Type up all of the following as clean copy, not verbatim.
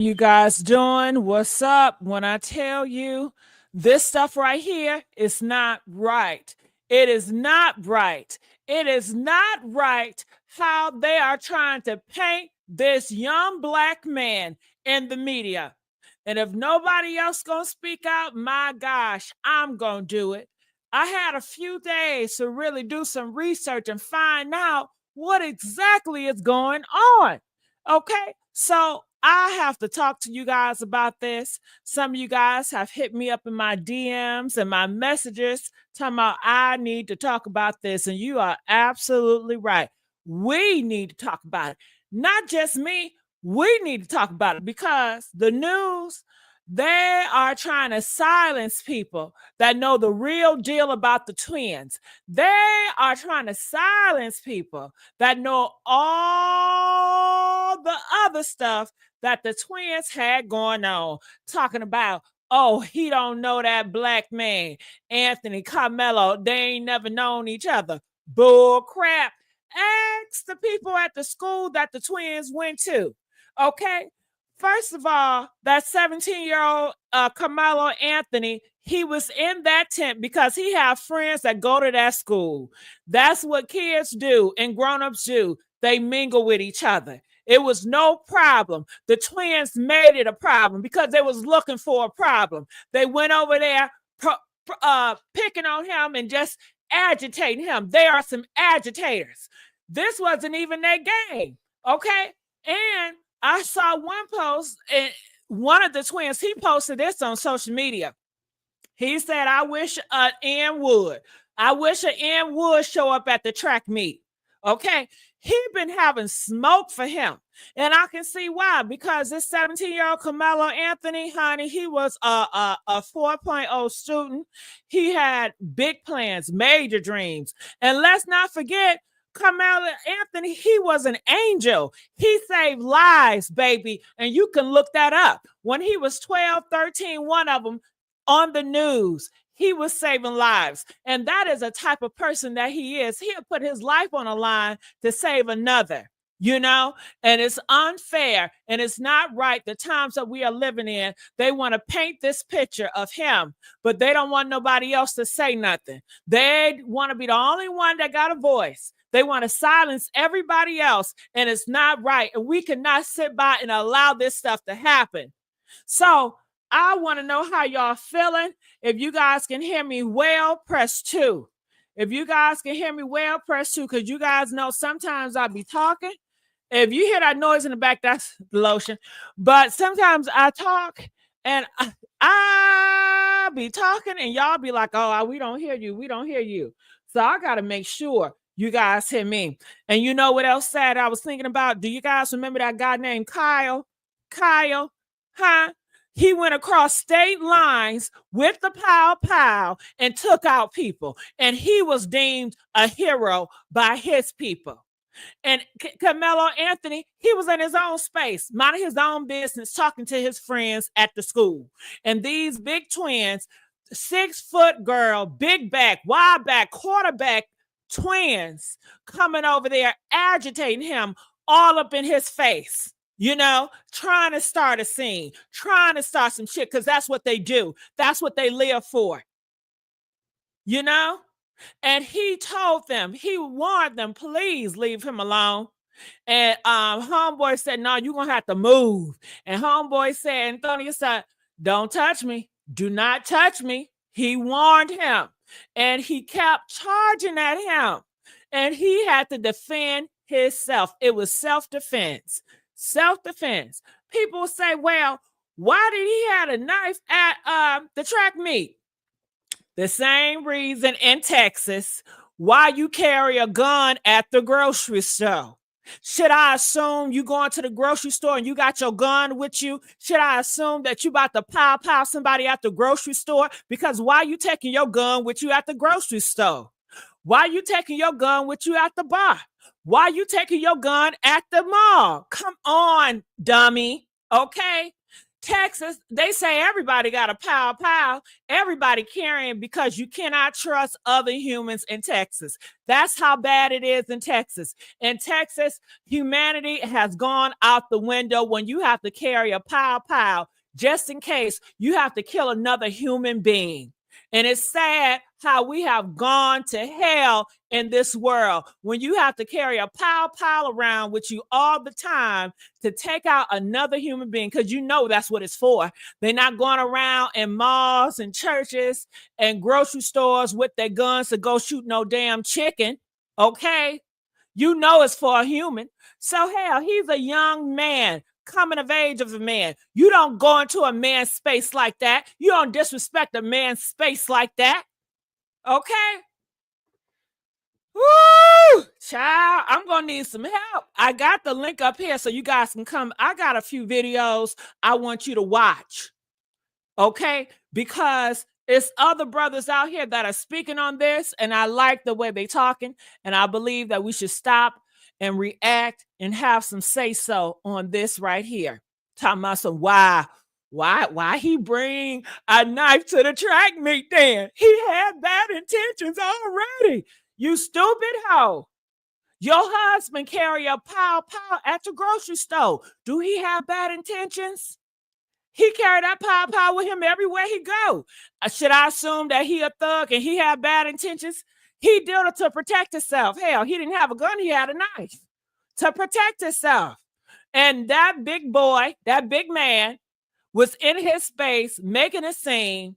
You guys doing? What's up? When I tell you this stuff right here is not right. It is not right. It is not right how they are trying to paint this young black man in the media. And if nobody else gonna speak out, my gosh, I'm gonna do it. I had a few days to really do some research and find out what exactly is going on. Okay, so I have to talk to you guys about this. Some of you guys have hit me up in my DMs and my messages talking about I need to talk about this. And you are absolutely right. We need to talk about it. Not just me, we need to talk about it because the news, they are trying to silence people that know the real deal about the twins. They are trying to silence people that know all the other stuff that the twins had going on, talking about, oh, he don't know that black man, Anthony, Carmelo, they ain't never known each other. Bull crap. Ask the people at the school that the twins went to. Okay. First of all, that 17-year-old Karmelo Anthony, he was in that tent because he had friends that go to that school. That's what kids do and grown-ups do. They mingle with each other. It was no problem. The twins made it a problem because they was looking for a problem. They went over there picking on him and just agitating him. They are some agitators. This wasn't even their game, okay? And I saw one post, and one of the twins, he posted this on social media. He said, I wish Ann would. I wish Ann would show up at the track meet. Okay. He been having smoke for him. And I can see why, because this 17-year-old Karmelo Anthony, honey, he was a 4.0 student. He had big plans, major dreams. And let's not forget, Karmelo Anthony, he was an angel. He saved lives, baby. And you can look that up. When he was 12, 13, one of them on the news, he was saving lives. And that is a type of person that he is. He'll put his life on a line to save another, you know? And it's unfair and it's not right. The times that we are living in, they want to paint this picture of him, but they don't want nobody else to say nothing. They want to be the only one that got a voice. They want to silence everybody else, and it's not right. And we cannot sit by and allow this stuff to happen. So I want to know how y'all feeling. If you guys can hear me well, press 2. If you guys can hear me well, press 2, because you guys know sometimes I'll be talking. If you hear that noise in the back, that's the lotion. But sometimes I talk and I be talking and y'all be like, oh, we don't hear you. We don't hear you. So I got to make sure you guys hear me. And you know what else sad I was thinking about? Do you guys remember that guy named Kyle? Kyle, huh? He went across state lines with the pow pow and took out people. And he was deemed a hero by his people. And Karmelo Anthony, he was in his own space, minding his own business, talking to his friends at the school. And these big twins, 6-foot girl, big back, wide back, quarterback twins coming over there, agitating him all up in his face. You know, trying to start a scene, trying to start some shit, because that's what they do. That's what they live for. You know? And he told them, he warned them, please leave him alone. And homeboy said, no, you're going to have to move. And homeboy said, Antonio said, don't touch me. Do not touch me. He warned him. And he kept charging at him. And he had to defend himself. It was self-defense. Self-defense. People say, well, why did he have a knife at the track meet? The same reason in Texas why you carry a gun at the grocery store. Should I assume you going to the grocery store and you got your gun with you? Should I assume that you about to pow somebody at the grocery store? Because why you taking your gun with you at the grocery store? Why you taking your gun with you at the bar? Why you taking your gun at the mall? Come on, dummy. Okay? Texas, they say everybody got a pow pow. Everybody carrying because you cannot trust other humans in Texas. That's how bad it is in Texas. In Texas, humanity has gone out the window when you have to carry a pow pow just in case you have to kill another human being. And it's sad how we have gone to hell in this world when you have to carry a pow around with you all the time to take out another human being, because you know that's what it's for. They're not going around in malls and churches and grocery stores with their guns to go shoot no damn chicken. Okay? You know it's for a human. So hell, he's a young man, coming of age of a man. You don't go into a man's space like that. You don't disrespect a man's space like that. Okay? Woo! Child, I'm going to need some help. I got the link up here so you guys can come. I got a few videos I want you to watch. Okay? Because it's other brothers out here that are speaking on this, and I like the way they're talking, and I believe that we should stop and react and have some say-so on this right here. Talking about some why he bring a knife to the track meet then? He had bad intentions already. You stupid hoe. Your husband carry a pow at the grocery store. Do he have bad intentions? He carried that pow with him everywhere he go. Should I assume that he a thug and he had bad intentions? He did it to protect himself. Hell, he didn't have a gun. He had a knife to protect himself. And that big boy, that big man, was in his space making a scene,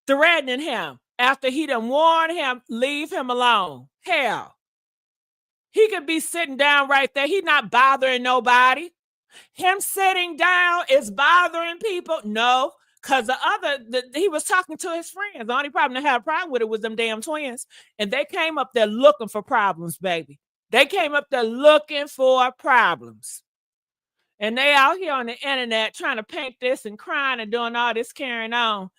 threatening him after he done warned him, leave him alone. Hell, he could be sitting down right there. He's not bothering nobody. Him sitting down is bothering people? No, because he was talking to his friends. The only problem they had a problem with it was them damn twins. And they came up there looking for problems, baby. They came up there looking for problems. And they out here on the internet trying to paint this and crying and doing all this carrying on.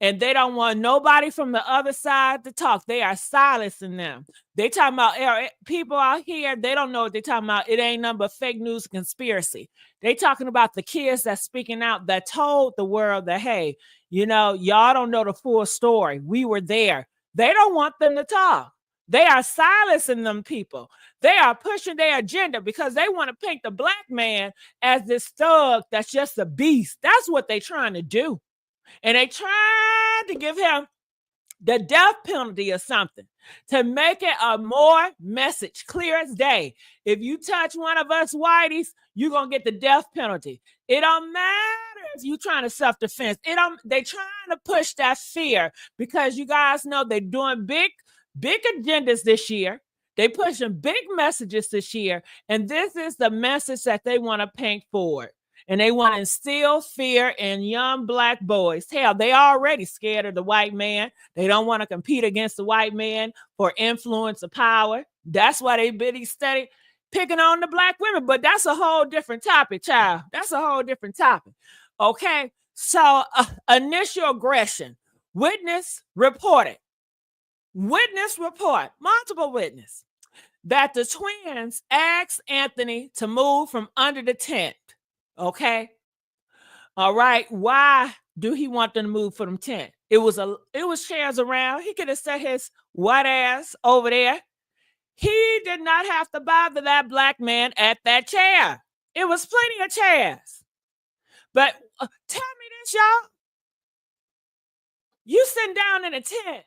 And they don't want nobody from the other side to talk. They are silencing them. They talking about people out here. They don't know what they talking about. It ain't nothing but fake news and conspiracy. They talking about the kids that's speaking out that told the world that, hey, y'all don't know the full story. We were there. They don't want them to talk. They are silencing them people. They are pushing their agenda because they want to paint the black man as this thug that's just a beast. That's what they're trying to do. And they tried to give him the death penalty or something to make it a more message, clear as day. If you touch one of us whiteys, you're going to get the death penalty. It don't matter if you're trying to self-defense. They trying to push that fear because you guys know they're doing big agendas this year. They pushing big messages this year. And this is the message that they want to paint forward. And they want to instill fear in young black boys. Hell, they already scared of the white man. They don't want to compete against the white man for influence or power. That's why they been steady picking on the black women. But that's a whole different topic, child. That's a whole different topic. Okay, so initial aggression. Witness reported. Witness report, multiple witness, that the twins asked Anthony to move from under the tent. Okay. All right. Why do he want them to move from the tent? It was chairs around. He could have set his white ass over there. He did not have to bother that black man at that chair. It was plenty of chairs. But tell me this, y'all. You sitting down in a tent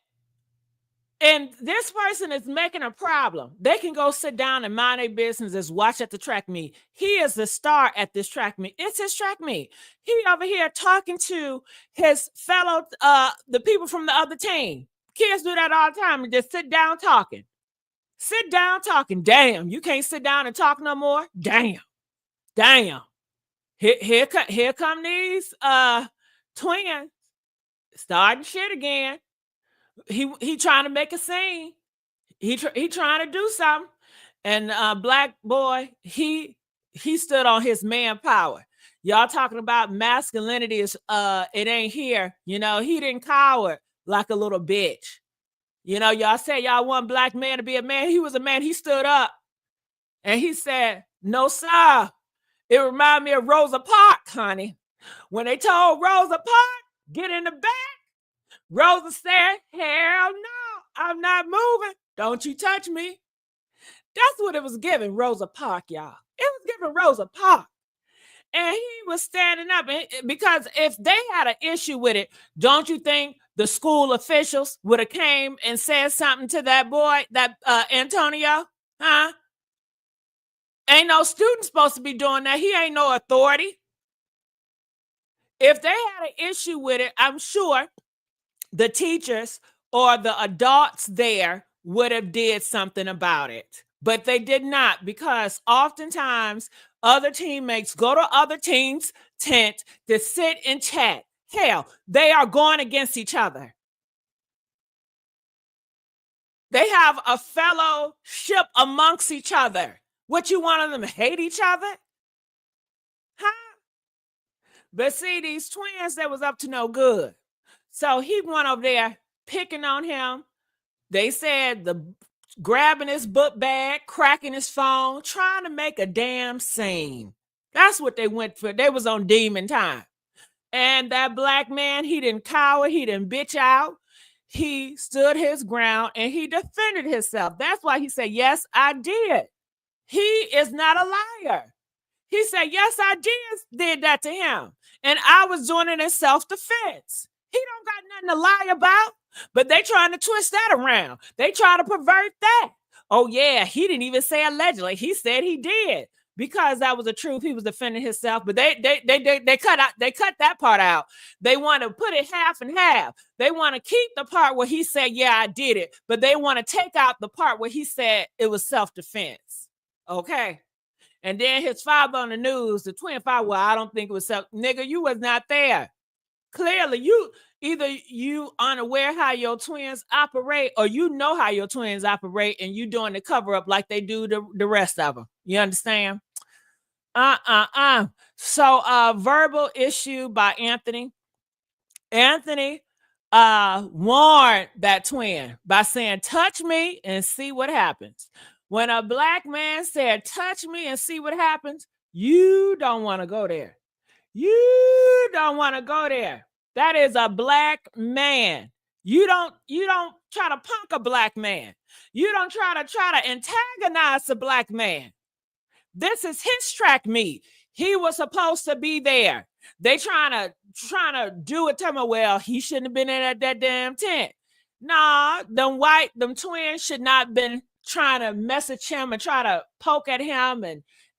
and this person is making a problem. They can go sit down and mind their business as watch at the track meet. He is the star at this track meet. It's his track meet. He over here talking to his fellow, the people from the other team. Kids do that all the time and just sit down talking. Sit down talking. Damn, you can't sit down and talk no more? Damn. Here come these twins starting shit again. He trying to make a scene. He trying to do something. And black boy, he stood on his manpower. Y'all talking about masculinity is it ain't here. He didn't cower like a little bitch. Y'all say y'all want black man to be a man. He was a man. He stood up and he said, "No, sir." It reminded me of Rosa Parks, honey. When they told Rosa Parks, get in the back, Rosa said, hell no, I'm not moving. Don't you touch me. That's what it was giving Rosa Parks, y'all. It was giving Rosa Parks. And he was standing up because if they had an issue with it, don't you think the school officials would have came and said something to that boy, that Antonio? Huh? Ain't no student supposed to be doing that. He ain't no authority. If they had an issue with it, I'm sure the teachers or the adults there would have did something about it. But they did not, because oftentimes other teammates go to other teams' tent to sit and chat. Hell, they are going against each other. They have a fellowship amongst each other. What, you want them to hate each other? Huh? But see, these twins, they was up to no good. So he went over there picking on him. They said grabbing his book bag, cracking his phone, trying to make a damn scene. That's what they went for. They was on demon time. And that black man, he didn't cower, he didn't bitch out. He stood his ground and he defended himself. That's why he said, yes, I did. He is not a liar. He said, yes, I did that to him. And I was doing it in self-defense. He don't got nothing to lie about. But they trying to twist that around. They try to pervert that. Oh, yeah, he didn't even say allegedly. He said he did. Because that was the truth. He was defending himself. But they cut that part out. They want to put it half and half. They want to keep the part where he said, yeah, I did it. But they want to take out the part where he said it was self-defense. Okay. And then his father on the news, the twin father, well, I don't think it was self. Nigga, you was not there. Clearly, either you unaware how your twins operate, or you know how your twins operate and you doing the cover up like they do the rest of them. You understand? So verbal issue by Anthony. Anthony warned that twin by saying, touch me and see what happens. When a black man said, touch me and see what happens, you don't want to go there. You don't want to go there. That is a black man. You don't try to punk a black man. You don't try to antagonize a black man. This is his track meet. He was supposed to be there. They trying to do it to me. Well, he shouldn't have been in that damn tent. Nah, them twins should not have been trying to message him and try to poke at him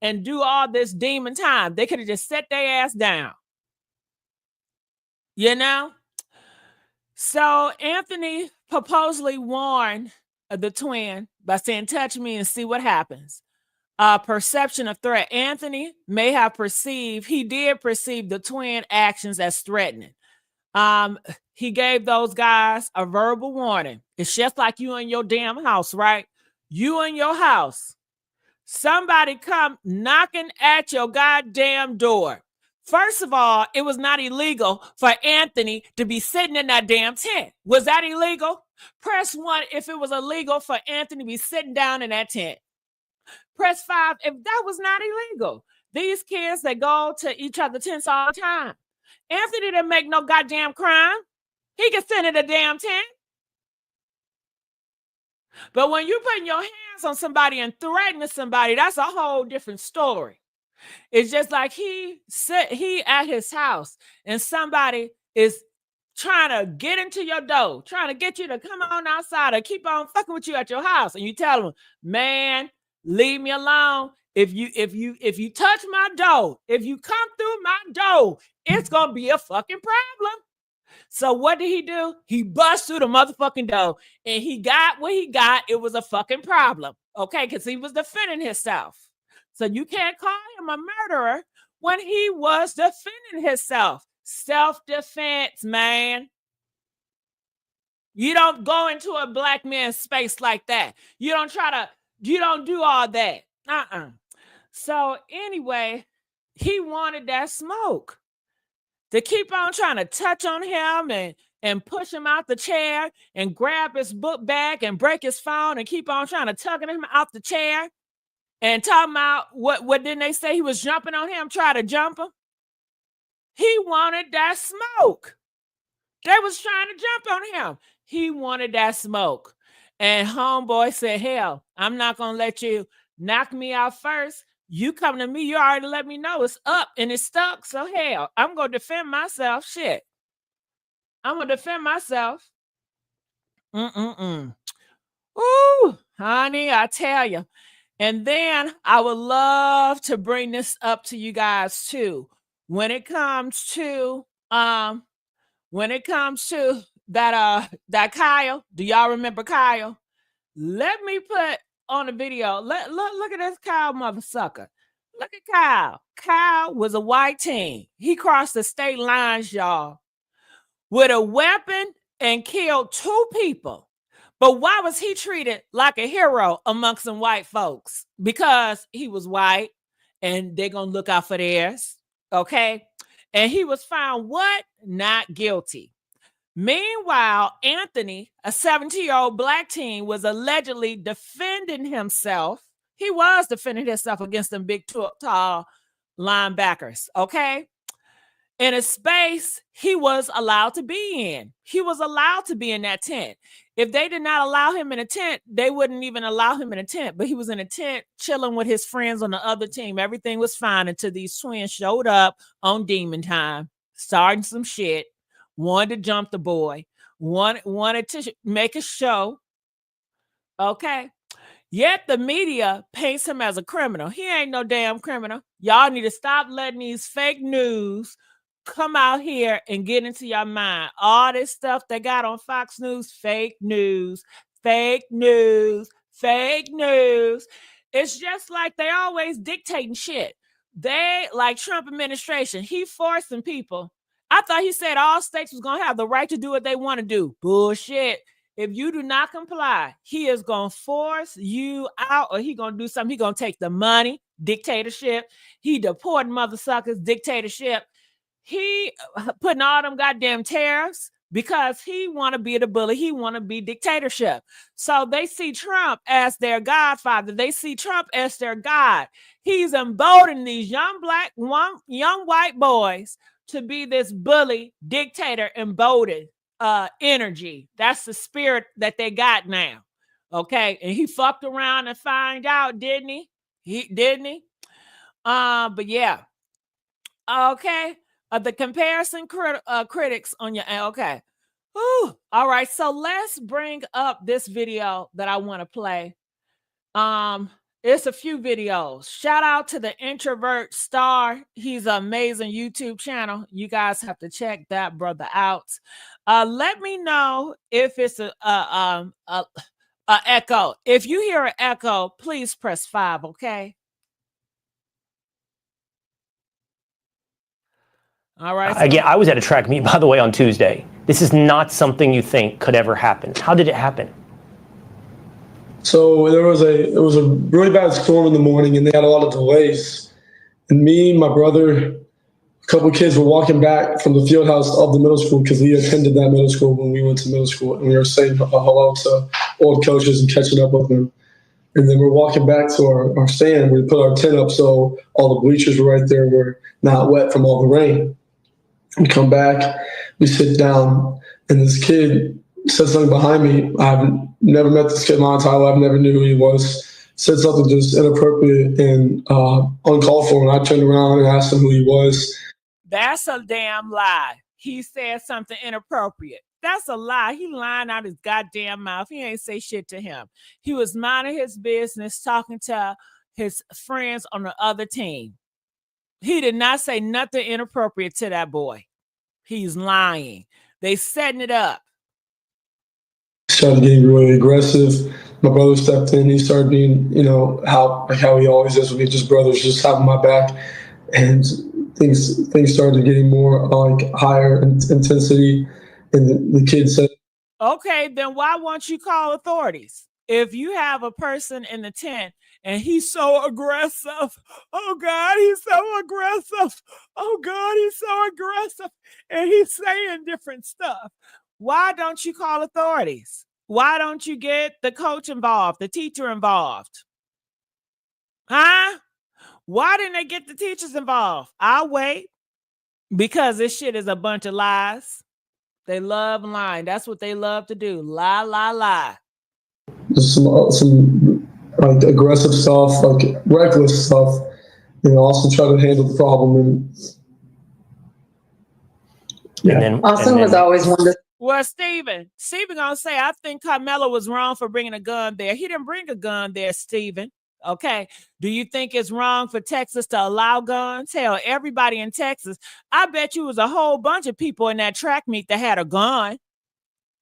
and do all this demon time. They could have just set their ass down. You know? So Anthony purposely warned the twin by saying, touch me and see what happens. Perception of threat. Anthony may have he did perceive the twin actions as threatening. He gave those guys a verbal warning. It's just like you in your damn house, right? You in your house. Somebody come knocking at your goddamn door. First of all, it was not illegal for Anthony to be sitting in that damn tent. Was that illegal? Press 1 if it was illegal for Anthony to be sitting down in that tent. Press 5 if that was not illegal. These kids, they go to each other's tents all the time. Anthony didn't make no goddamn crime. He can sit in a damn tent. But when you're putting your hands on somebody and threatening somebody, that's a whole different story. It's just like he at his house and somebody is trying to get into your door, trying to get you to come on outside or keep on fucking with you at your house. And you tell them, man, leave me alone. If you touch my door, if you come through my door, it's going to be a fucking problem. So what did he do? He bust through the motherfucking door and he got what he got. It was a fucking problem. Okay. Cause he was defending himself. So you can't call him a murderer when he was defending himself. Self-defense, man. You don't go into a black man's space like that. You don't do all that. So anyway, he wanted that smoke to keep on trying to touch on him and push him out the chair and grab his book bag and break his phone and keep on trying to tug him out the chair and talking about what didn't they say he was jumping on him, try to jump him? He wanted that smoke. They was trying to jump on him. He wanted that smoke. And homeboy said, hell, I'm not going to let you knock me out first. You come to me, you already let me know it's up and it's stuck. So hell, I'm going to defend myself. Shit. I'm going to defend myself. Ooh, honey, I tell you. And then I would love to bring this up to you guys too. When it comes to that Kyle, do y'all remember Kyle? Let me put on the video. Look at this Kyle motherfucker. Look at Kyle. Kyle was a white teen. He crossed the state lines, y'all, with a weapon and killed 2 people. But why was he treated like a hero amongst some white folks? Because he was white and they're going to look out for theirs. Okay. And he was found what? Not guilty. Meanwhile, Anthony, a 17-year-old black teen, was allegedly defending himself. He was defending himself against them big, tall linebackers. Okay. In a space he was allowed to be in. He was allowed to be in that tent. If they did not allow him in a tent, they wouldn't even allow him in a tent. But he was in a tent chilling with his friends on the other team. Everything was fine until these twins showed up on demon time, starting some shit, wanted to jump the boy, wanted to make a show. Okay. Yet the media paints him as a criminal. He ain't no damn criminal. Y'all need to stop letting these fake news come out here and get into your mind. All this stuff they got on Fox News, fake news, fake news, fake news. It's just like they always dictating shit. They, like Trump administration, he forcing people. I thought he said all states was going to have the right to do what they want to do. Bullshit. If you do not comply, he is going to force you out, or he going to do something. He going to take the money, dictatorship. He deporting motherfuckers, dictatorship. He putting all them goddamn tariffs because he want to be the bully. He want to be dictatorship. So they see Trump as their godfather. They see Trump as their god. He's emboldening these young white boys to be this bully, dictator, emboldened energy. That's the spirit that they got now. Okay. And he fucked around and find out, didn't he? Didn't he? But yeah. Okay. The comparison critics on your okay. Whew. All right, so let's bring up this video that I want to play. It's a few videos. Shout out to the Introvert Star. He's an amazing YouTube channel. You guys have to check that brother out. Let me know if it's a echo. If you hear an echo, please press 5. Okay. All right. Again, I was at a track meet, by the way, on Tuesday. This is not something you think could ever happen. How did it happen? So it was a really bad storm in the morning, and they had a lot of delays. And me, my brother, a couple of kids were walking back from the field house of the middle school because we attended that middle school when we went to middle school, and we were saying hello to old coaches and catching up with them. And then we're walking back to our stand. We put our tent up so all the bleachers were right there were not wet from all the rain. We come back, we sit down, and this kid said something behind me. I've never met this kid in my entire life, never knew who he was. Said something just inappropriate and uncalled for, and I turned around and asked him who he was. That's a damn lie. He said something inappropriate. That's a lie. He lying out his goddamn mouth. He ain't say shit to him. He was minding his business, talking to his friends on the other team. He did not say nothing inappropriate to that boy. He's lying. They setting it up. Started getting really aggressive. My brother stepped in. He started being, how he always is with me, just brothers, just having my back. And things started getting more like higher intensity. And the kid said, okay, then why won't you call authorities? If you have a person in the tent and he's so aggressive, oh God, he's so aggressive. Oh God, he's so aggressive. And he's saying different stuff. Why don't you call authorities? Why don't you get the coach involved, the teacher involved? Huh? Why didn't they get the teachers involved? I'll wait. Because this shit is a bunch of lies. They love lying. That's what they love to do. Lie, lie, lie. There's some like aggressive stuff, like reckless stuff, and also try to handle the problem. And Austin was always one to. Well, Steven gonna say, I think Karmelo was wrong for bringing a gun there. He didn't bring a gun there, Steven. Okay. Do you think it's wrong for Texas to allow guns? Hell, everybody in Texas, I bet you was a whole bunch of people in that track meet that had a gun.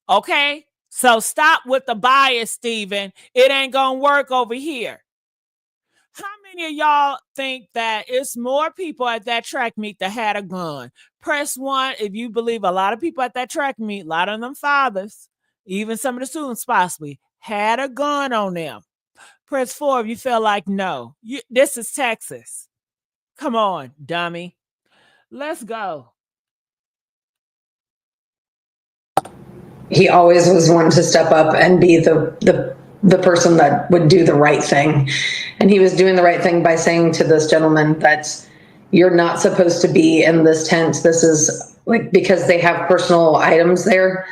Okay. So stop with the bias, Steven. It ain't gonna work over here. How many of y'all think that it's more people at that track meet that had a gun? Press 1 if you believe a lot of people at that track meet, a lot of them fathers, even some of the students possibly, had a gun on them. Press 4 if you feel like no. This is Texas. Come on, dummy. Let's go. He always was one to step up and be the person that would do the right thing. And he was doing the right thing by saying to this gentleman that you're not supposed to be in this tent. This is like, because they have personal items there.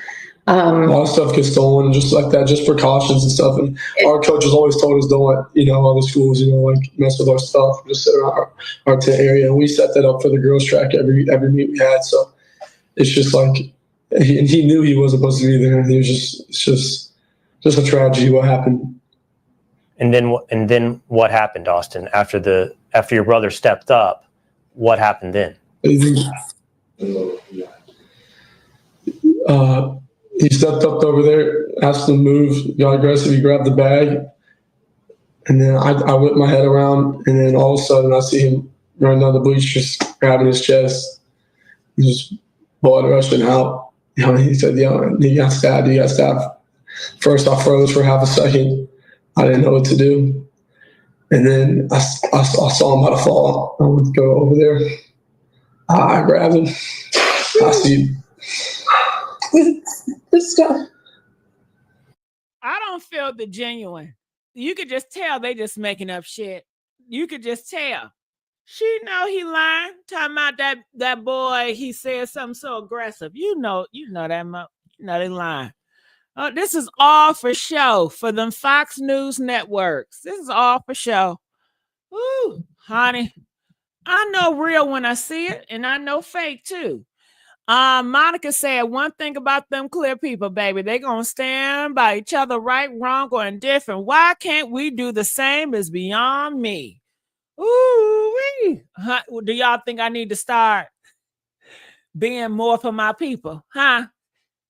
A lot of stuff gets stolen, just like that, just precautions and stuff. And our coaches always told us, don't let, other schools, like mess with our stuff, just sit around our tent area. And we set that up for the girls track every meet we had. So it's just like, he knew he wasn't supposed to be there. And he was it's just a tragedy what happened. And then what happened, Austin? After your brother stepped up, what happened then? He stepped up over there, asked him to move, got aggressive. He grabbed the bag, and then I whipped my head around, and then all of a sudden I see him running down the bleachers, grabbing his chest, just blood rushing out. He said, he got stabbed. He got stabbed. First, I froze for half a second. I didn't know what to do. And then I saw him about to fall. I would go over there. I grabbed him. I see this stuff. I don't feel the genuine. You could just tell they just making up shit. You could just tell. She know he lying. Talking about that boy, he said something so aggressive. You know they lying. This is all for show for them Fox News networks. This is all for show. Ooh, honey. I know real when I see it, and I know fake too. Monica said one thing about them clear people, baby. They gonna stand by each other, right, wrong, or indifferent. Why can't we do the same? Is beyond me. Ooh-wee. Do y'all think I need to start being more for my people? Huh?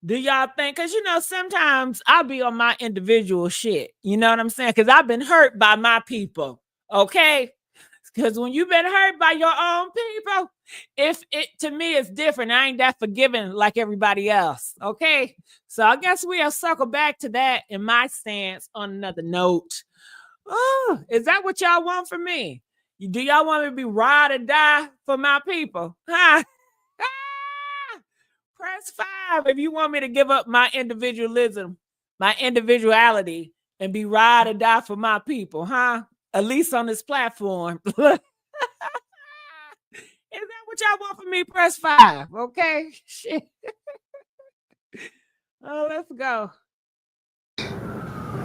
Do y'all think? Because, sometimes I'll be on my individual shit. You know what I'm saying? Because I've been hurt by my people. Okay? Because when you've been hurt by your own people, to me, it's different. I ain't that forgiving like everybody else. Okay? So I guess we'll circle back to that in my stance on another note. Oh, is that what y'all want from me? Do y'all want me to be ride or die for my people? Huh? Press 5 if you want me to give up my individualism, my individuality, and be ride or die for my people, huh? At least on this platform. Is that what y'all want from me? Press 5, okay? Shit. Oh, let's go.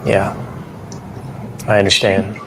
Yeah, I understand.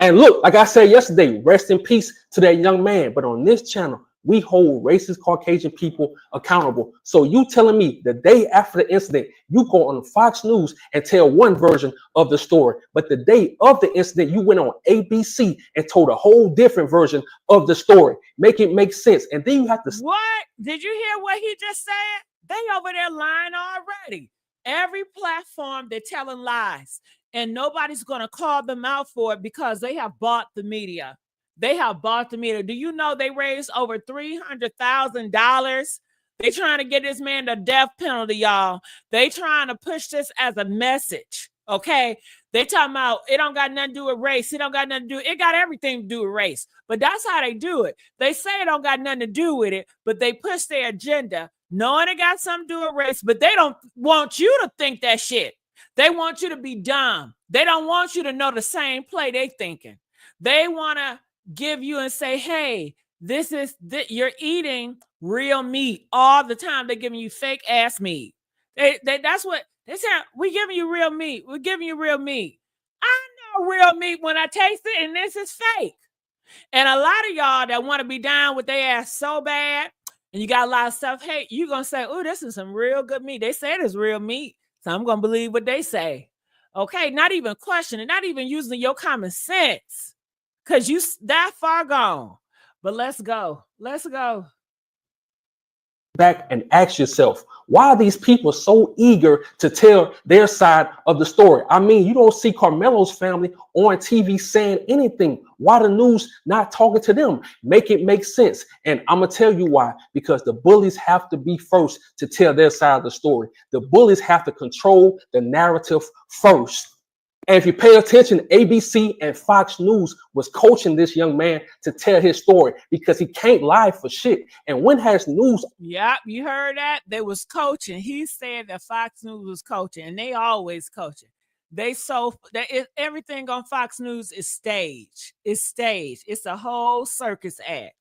And look, like I said yesterday, rest in peace to that young man. But on this channel, we hold racist Caucasian people accountable. So you telling me the day after the incident, you go on Fox News and tell one version of the story, but the day of the incident, you went on ABC and told a whole different version of the story. Make it make sense. And then you have to... What? Did you hear what he just said? They over there lying already. Every platform, they're telling lies. And nobody's going to call them out for it because they have bought the media. They have bought the media. Do you know they raised over $300,000? They trying to get this man the death penalty, y'all. They trying to push this as a message, okay? They talking about it don't got nothing to do with race. It don't got nothing to do. It got everything to do with race. But that's how they do it. They say it don't got nothing to do with it, but they push their agenda knowing it got something to do with race, but they don't want you to think that shit. They want you to be dumb. They don't want you to know the same play they thinking. They want to give you and say, hey, You're eating real meat all the time. They're giving you fake ass meat. That's what they say. We're giving you real meat. We're giving you real meat. I know real meat when I taste it, and this is fake. And a lot of y'all that want to be down with their ass so bad, and you got a lot of stuff, hey, you're going to say, oh, this is some real good meat. They say it's real meat, so I'm going to believe what they say. Okay, not even questioning, not even using your common sense, because you that far gone. But let's go. Let's go. Back and ask yourself, why are these people so eager to tell their side of the story? I mean, you don't see Karmelo's family on TV saying anything. Why the news not talking to them? Make it make sense. And I'm going to tell you why. Because the bullies have to be first to tell their side of the story. The bullies have to control the narrative first. And if you pay attention, ABC and Fox News was coaching this young man to tell his story because he can't lie for shit. And when has news? Yep, you heard that? They was coaching. He said that Fox News was coaching, and they always coaching. Everything on Fox News is staged. It's staged. It's a whole circus act.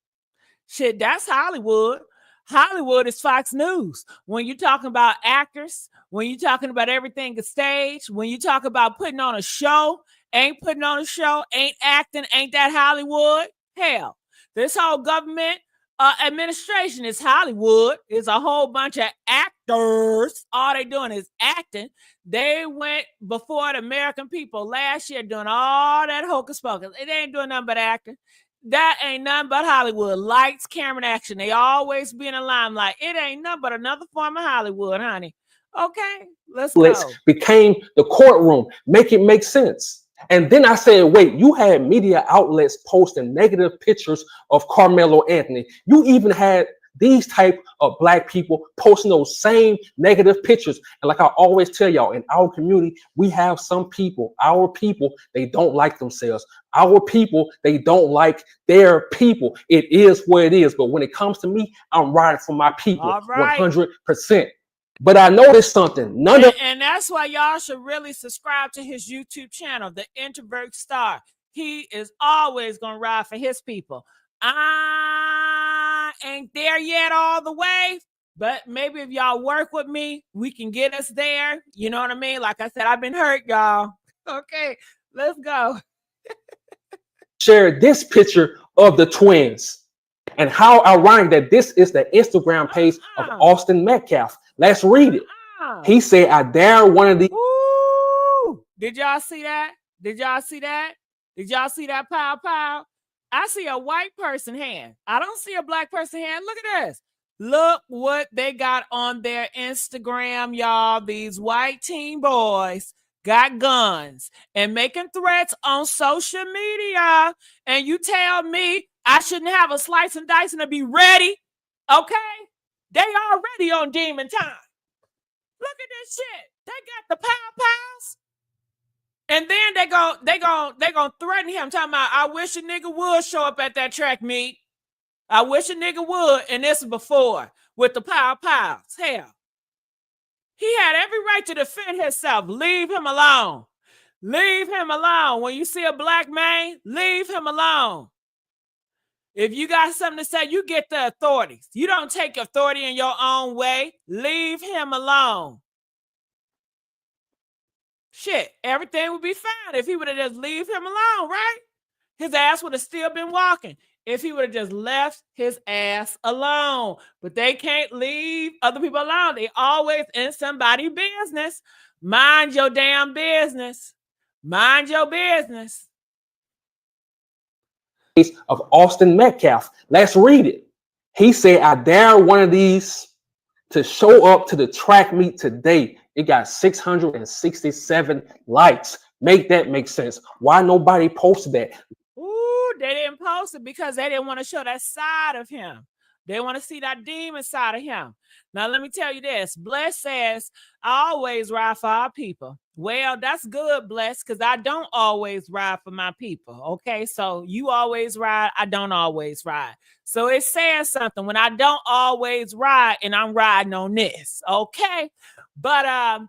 Shit, that's Hollywood. Hollywood is Fox News. When you're talking about actors, when you're talking about everything is staged, when you talk about putting on a show, ain't putting on a show, ain't acting, ain't that Hollywood? Hell, this whole government administration is Hollywood. It's a whole bunch of actors. All they doing is acting. They went before the American people last year doing all that hocus pocus. They ain't doing nothing but acting. That ain't nothing but Hollywood. Lights, camera, and action. They always be in the limelight. It ain't nothing but another form of Hollywood, honey. Okay, let's go. Became the courtroom. Make it make sense. And then I said, wait, you had media outlets posting negative pictures of Karmelo Anthony. You even had these type of black people posting those same negative pictures. And like I always tell y'all, in our community, we have some people, our people, they don't like themselves. Our people, they don't like their people. It is what it is. But when it comes to me, I'm riding for my people, right. 100%. But I noticed something. And that's why y'all should really subscribe to his YouTube channel, The Introvert Star. He is always going to ride for his people. I ain't there yet all the way, but maybe if y'all work with me, we can get us there. You know what I mean? Like I said, I've been hurt, y'all. Okay, let's go. Share this picture of the twins. And how ironic that this is the Instagram page of Austin Metcalf. Let's read it. He said, I dare one of these. Ooh, did y'all see that? Did y'all see that? Did y'all see that pow pow? I see a white person hand. I don't see a black person hand. Look at this. Look what they got on their Instagram, y'all. These white teen boys got guns and making threats on social media. And you tell me I shouldn't have a slice and dice and to be ready. Okay? They already on demon time. Look at this shit. They got the pow pows. And then they gonna threaten him, talking about, I wish a nigga would show up at that track meet. I wish a nigga would. And this is before with the pow pows. Hell. He had every right to defend himself. Leave him alone. Leave him alone. When you see a black man, leave him alone. If you got something to say, you get the authorities. You don't take authority in your own way. Leave him alone. Shit, everything would be fine if he would have just leave him alone, right? His ass would have still been walking if he would have just left his ass alone. But they can't leave other people alone. They always in somebody's business. Mind your damn business. Mind your business. Of Austin Metcalf. Let's read it. He said, I dare one of these to show up to the track meet today. It got 667 likes. Make that make sense. Why nobody posted that? Ooh, they didn't post it because they didn't want to show that side of him. They want to see that demon side of him. Now, let me tell you this. Bless says, I always ride for our people. Well, that's good, Bless, because I don't always ride for my people. Okay, so you always ride. I don't always ride. So it says something when I don't always ride and I'm riding on this. Okay, but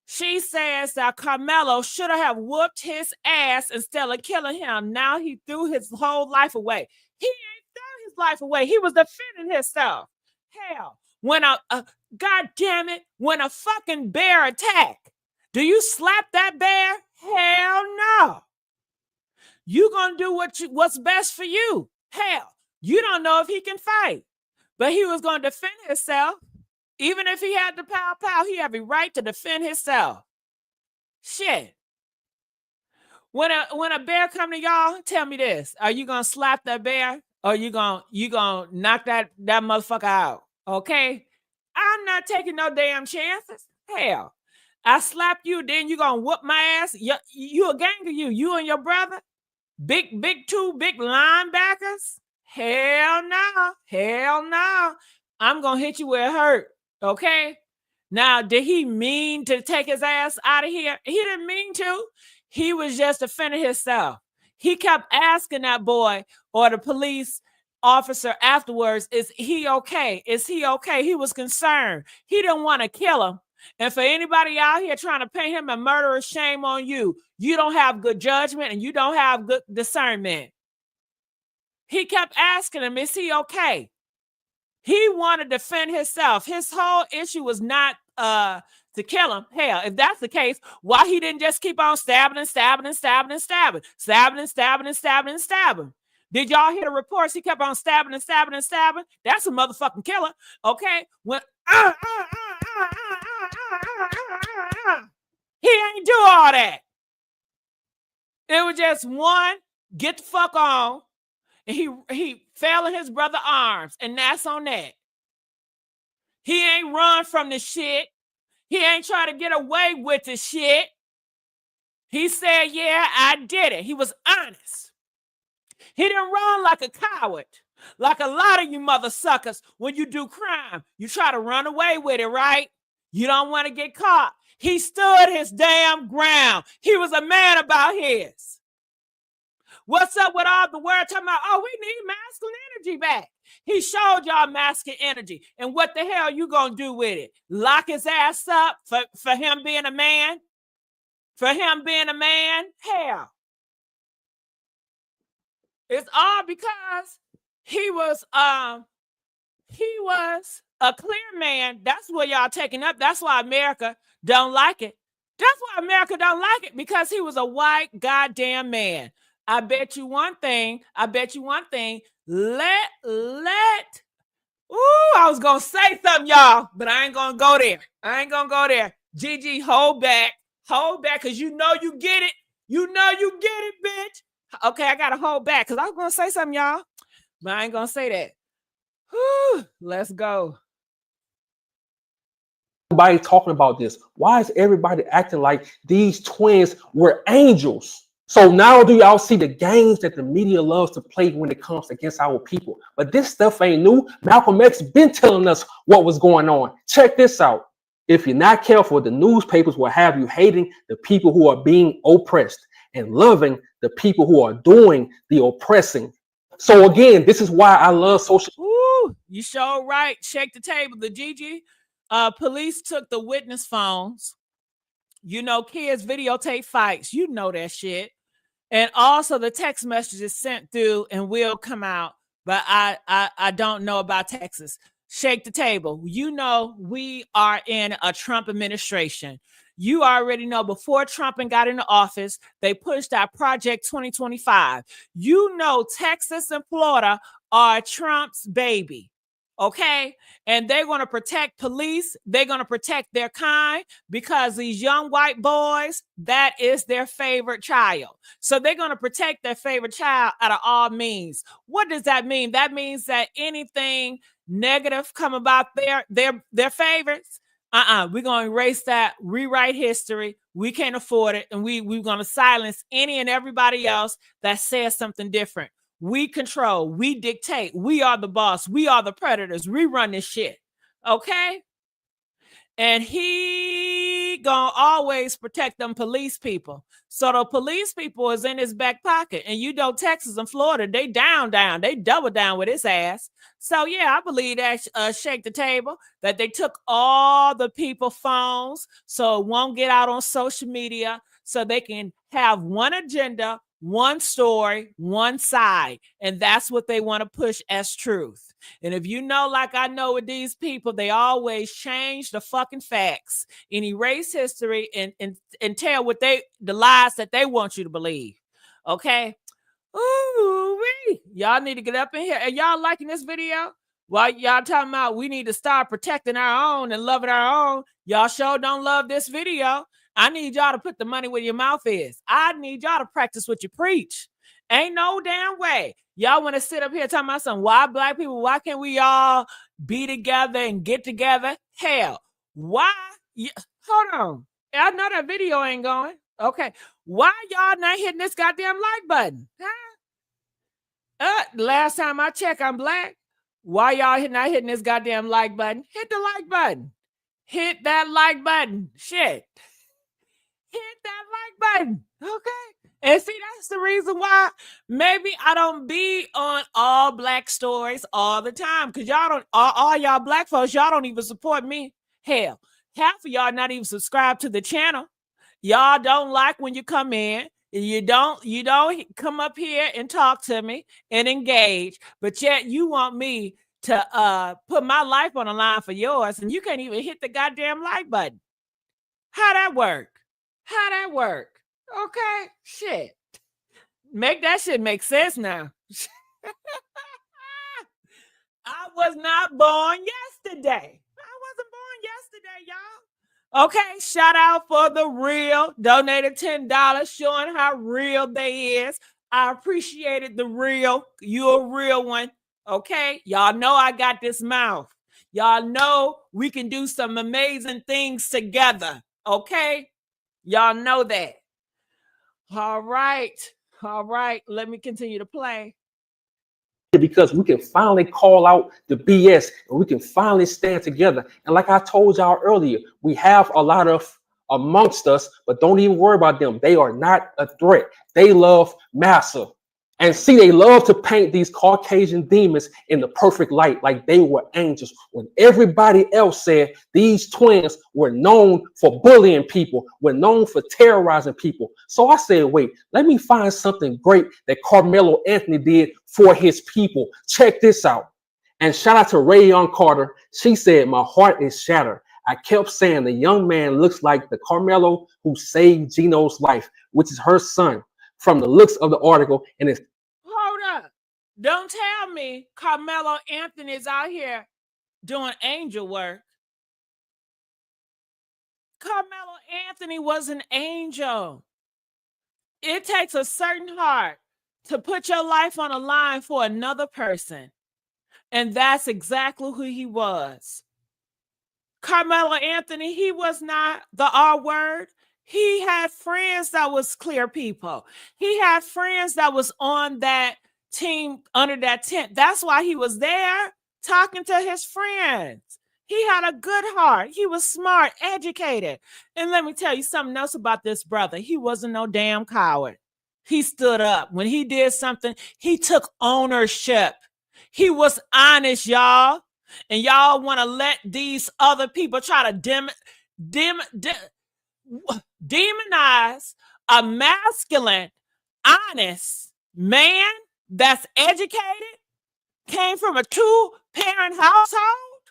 she says that Karmelo should have whooped his ass instead of killing him. Now he threw his whole life away. He ain't throw his life away. He was defending himself. Hell, when God damn it, when a fucking bear attack, do you slap that bear? Hell no. You gonna do what's best for you. Hell, you don't know if he can fight, but he was gonna defend himself. Even if he had the pow, he had the right to defend himself. Shit. When a bear come to y'all, tell me this: are you gonna slap that bear, or you gonna knock that motherfucker out? Okay, I'm not taking no damn chances. Hell, I slap you, then you gonna whoop my ass. You a gang of you and your brother, two big linebackers. Hell no. I'm gonna hit you where it hurt. Okay. Now, did he mean to take his ass out of here? He didn't mean to. He was just defending himself. He kept asking that boy or the police officer afterwards, is he okay? Is he okay? He was concerned. He didn't want to kill him. And for anybody out here trying to paint him a murderer, shame on you. You don't have good judgment and you don't have good discernment. He kept asking him, is he okay? He wanted to defend himself. His whole issue was not to kill him. Hell, if that's the case, why he didn't just keep on stabbing and stabbing and stabbing and stabbing, stabbing and stabbing and stabbing and stabbing? Did y'all hear the reports? He kept on stabbing and stabbing and stabbing. That's a motherfucking killer. Okay, when he ain't do all that. It was just one get the fuck on, and he fell in his brother's arms, and that's on that. He ain't run from the shit. He ain't try to get away with the shit. He said, yeah, I did it. He was honest. He didn't run like a coward. Like a lot of you mother suckers, when you do crime, you try to run away with it, right? You don't want to get caught. He stood his damn ground. He was a man about his. What's up with all the word talking about, oh, we need masculine energy back? He showed y'all masculine energy. And what the hell you gonna do with it? Lock his ass up for him being a man? For him being a man? Hell. It's all because he was a clear man. That's what y'all taking up. That's why America don't like it. That's why America don't like it, because he was a white goddamn man. I bet you one thing. Let. Ooh, I was gonna say something, y'all, but I ain't gonna go there. Gigi, hold back, cause you know you get it. Bitch. Okay, I gotta hold back because I was gonna say something, y'all, but I ain't gonna say that. Whew, let's go. Nobody talking about this. Why is everybody acting like these twins were angels? So now do y'all see the games that the media loves to play when it comes against our people? But this stuff ain't new. Malcolm X been telling us what was going on. Check this out. If you're not careful, the newspapers will have you hating the people who are being oppressed and loving the people who are doing the oppressing. So again, this is why I love social. Ooh, you sure right. Shake the table. The Gigi, police took the witness phones. You know, kids videotape fights. You know that shit. And also the text messages sent through and will come out. But I don't know about Texas. Shake the table. You know, we are in a Trump administration. You already know before Trump got into office, they pushed out Project 2025. You know, Texas and Florida are Trump's baby. Okay. And they're going to protect police. They're going to protect their kind, because these young white boys, that is their favorite child. So they're going to protect their favorite child out of all means. What does that mean? That means that anything negative come about their favorites, we're going to erase that, rewrite history. We can't afford it. And we're going to silence any and everybody else that says something different. We control, we dictate, we are the boss, we are the predators, we run this shit, okay? And he gonna always protect them police people. So the police people is in his back pocket. And you know, Texas and Florida, they down, they double down with his ass. So yeah, I believe that shake the table, that they took all the people phones so it won't get out on social media, so they can have one agenda, one story, one side, and that's what they want to push as truth. And if you know, like I know with these people, they always change the fucking facts and erase history and tell what the lies that they want you to believe. Okay. Ooh, y'all need to get up in here. Are y'all liking this video? While y'all talking about we need to start protecting our own and loving our own, y'all sure don't love this video. I need y'all to put the money where your mouth is. I need y'all to practice what you preach. Ain't no damn way. Y'all want to sit up here talking about something. Why black people? Why can't we all be together and get together? Hell, why? Hold on. I know that video ain't going. Okay. Why y'all not hitting this goddamn like button? Huh? Last time I checked, I'm black. Why y'all not hitting this goddamn like button? Hit the like button. Hit that like button. Shit. Hit that like button. Okay. And see, that's the reason why maybe I don't be on all black stories all the time. Because y'all don't, all y'all black folks, y'all don't even support me. Hell, half of y'all not even subscribe to the channel. Y'all don't like when you come in. You don't come up here and talk to me and engage, but yet you want me to put my life on the line for yours, and you can't even hit the goddamn like button. How that work? How that work? Okay, shit. Make that shit make sense now. I was not born yesterday. I wasn't born yesterday, y'all. Okay, shout out for the real. Donated $10, showing how real they is. I appreciated the real. You a real one. Okay, y'all know I got this mouth. Y'all know we can do some amazing things together. Okay, y'all know that. All right. Let me continue to play. Because we can finally call out the BS and we can finally stand together. And like I told y'all earlier, we have a lot of amongst us, but don't even worry about them. They are not a threat. They love massa. And see, they love to paint these Caucasian demons in the perfect light, like they were angels, when everybody else said these twins were known for bullying people, were known for terrorizing people. So I said, wait, let me find something great that Karmelo Anthony did for his people. Check this out. And shout out to Rayon Carter. She said, my heart is shattered. I kept saying the young man looks like the Karmelo who saved Gino's life, which is her son. From the looks of the article, and it's hold up. Don't tell me Karmelo Anthony is out here doing angel work. Karmelo Anthony was an angel. It takes a certain heart to put your life on a line for another person. And that's exactly who he was. Karmelo Anthony, he was not the R word. He had friends that was clear people. He had friends that was on that team under that tent. That's why he was there talking to his friends. He had a good heart. He was smart, educated. And let me tell you something else about this brother. He wasn't no damn coward. He stood up. When he did something, he took ownership. He was honest, y'all. And y'all want to let these other people try to demonize a masculine, honest man that's educated, came from a 2-parent household.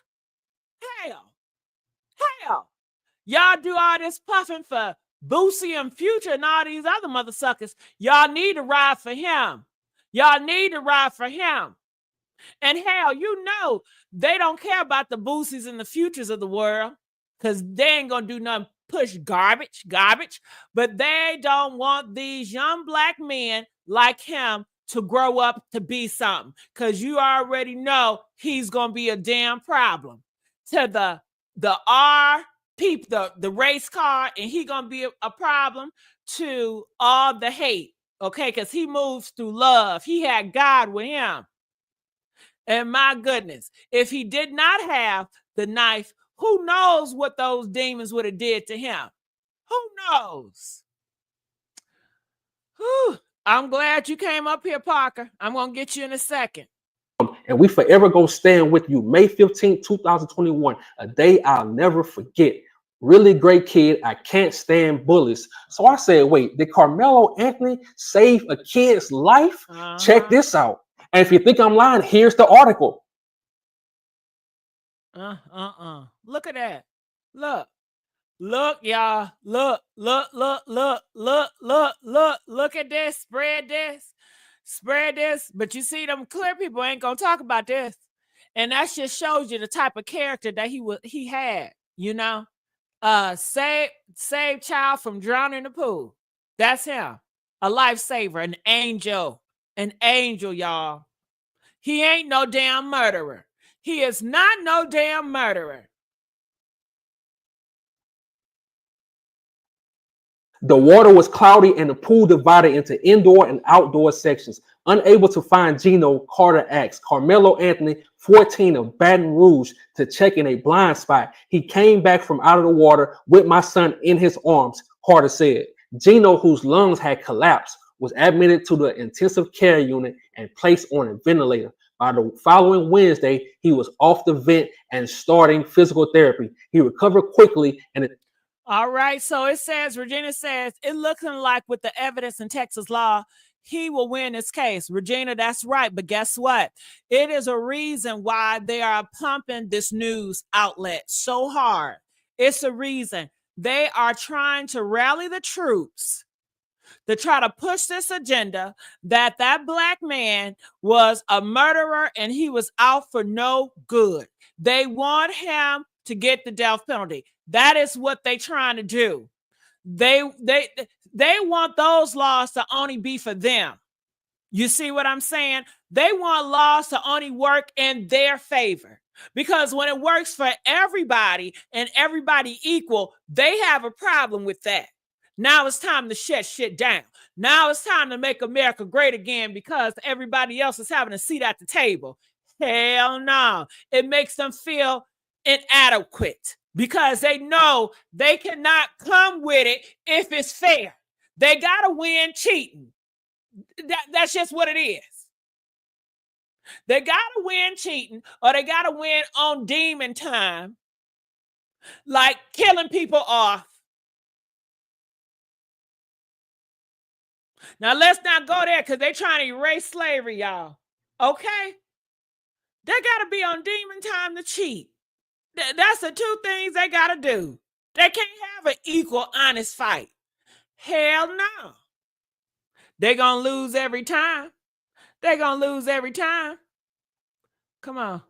Hell. Y'all do all this puffing for Boosie and Future and all these other mother suckers. Y'all need to ride for him. And hell, you know, they don't care about the Boosies and the Futures of the world because they ain't going to do nothing push garbage. But they don't want these young black men like him to grow up to be something because you already know he's going to be a damn problem to the R people, the race car, and he going to be a problem to all the hate, okay, because he moves through love. He had God with him. And my goodness, if he did not have the knife, who knows what those demons would have did to him? Who knows? Whew. I'm glad you came up here, Parker. I'm going to get you in a second. And we forever go stand with you. May 15th, 2021, a day I'll never forget. Really great kid. I can't stand bullies. So I said, wait, did Carmelo Anthony save a kid's life? Check this out. And if you think I'm lying, here's the article. Look at that. Look, y'all. Look at this. Spread this. But you see, them clear people ain't gonna talk about this. And that just shows you the type of character that he had, you know. Save child from drowning in the pool. That's him. A lifesaver, an angel, y'all. He ain't no damn murderer. He is not no damn murderer. The water was cloudy and the pool divided into indoor and outdoor sections. Unable to find Gino, Carter asked Carmelo Anthony, 14 of Baton Rouge, to check in a blind spot. He came back from out of the water with my son in his arms, Carter said. Gino, whose lungs had collapsed, was admitted to the intensive care unit and placed on a ventilator. By the following Wednesday, he was off the vent and starting physical therapy. He recovered quickly and all right, so it says, Regina says, it looking like with the evidence in Texas law, he will win this case. Regina, that's right. But guess what? It is a reason why they are pumping this news outlet so hard. It's a reason. They are trying to rally the troops to try to push this agenda that black man was a murderer and he was out for no good. They want him to get the death penalty. That is what they're trying to do. They want those laws to only be for them. You see what I'm saying? They want laws to only work in their favor. Because when it works for everybody and everybody equal, they have a problem with that. Now it's time to shut shit down. Now it's time to make America great again because everybody else is having a seat at the table. Hell no. It makes them feel inadequate because they know they cannot come with it if it's fair. They got to win cheating. That's just what it is. They got to win cheating or they got to win on demon time, like killing people off. Now, let's not go there because they're trying to erase slavery, y'all. Okay? They got to be on demon time to cheat. That's the two things they got to do. They can't have an equal, honest fight. Hell no. They're going to lose every time. They're going to lose every time. Come on.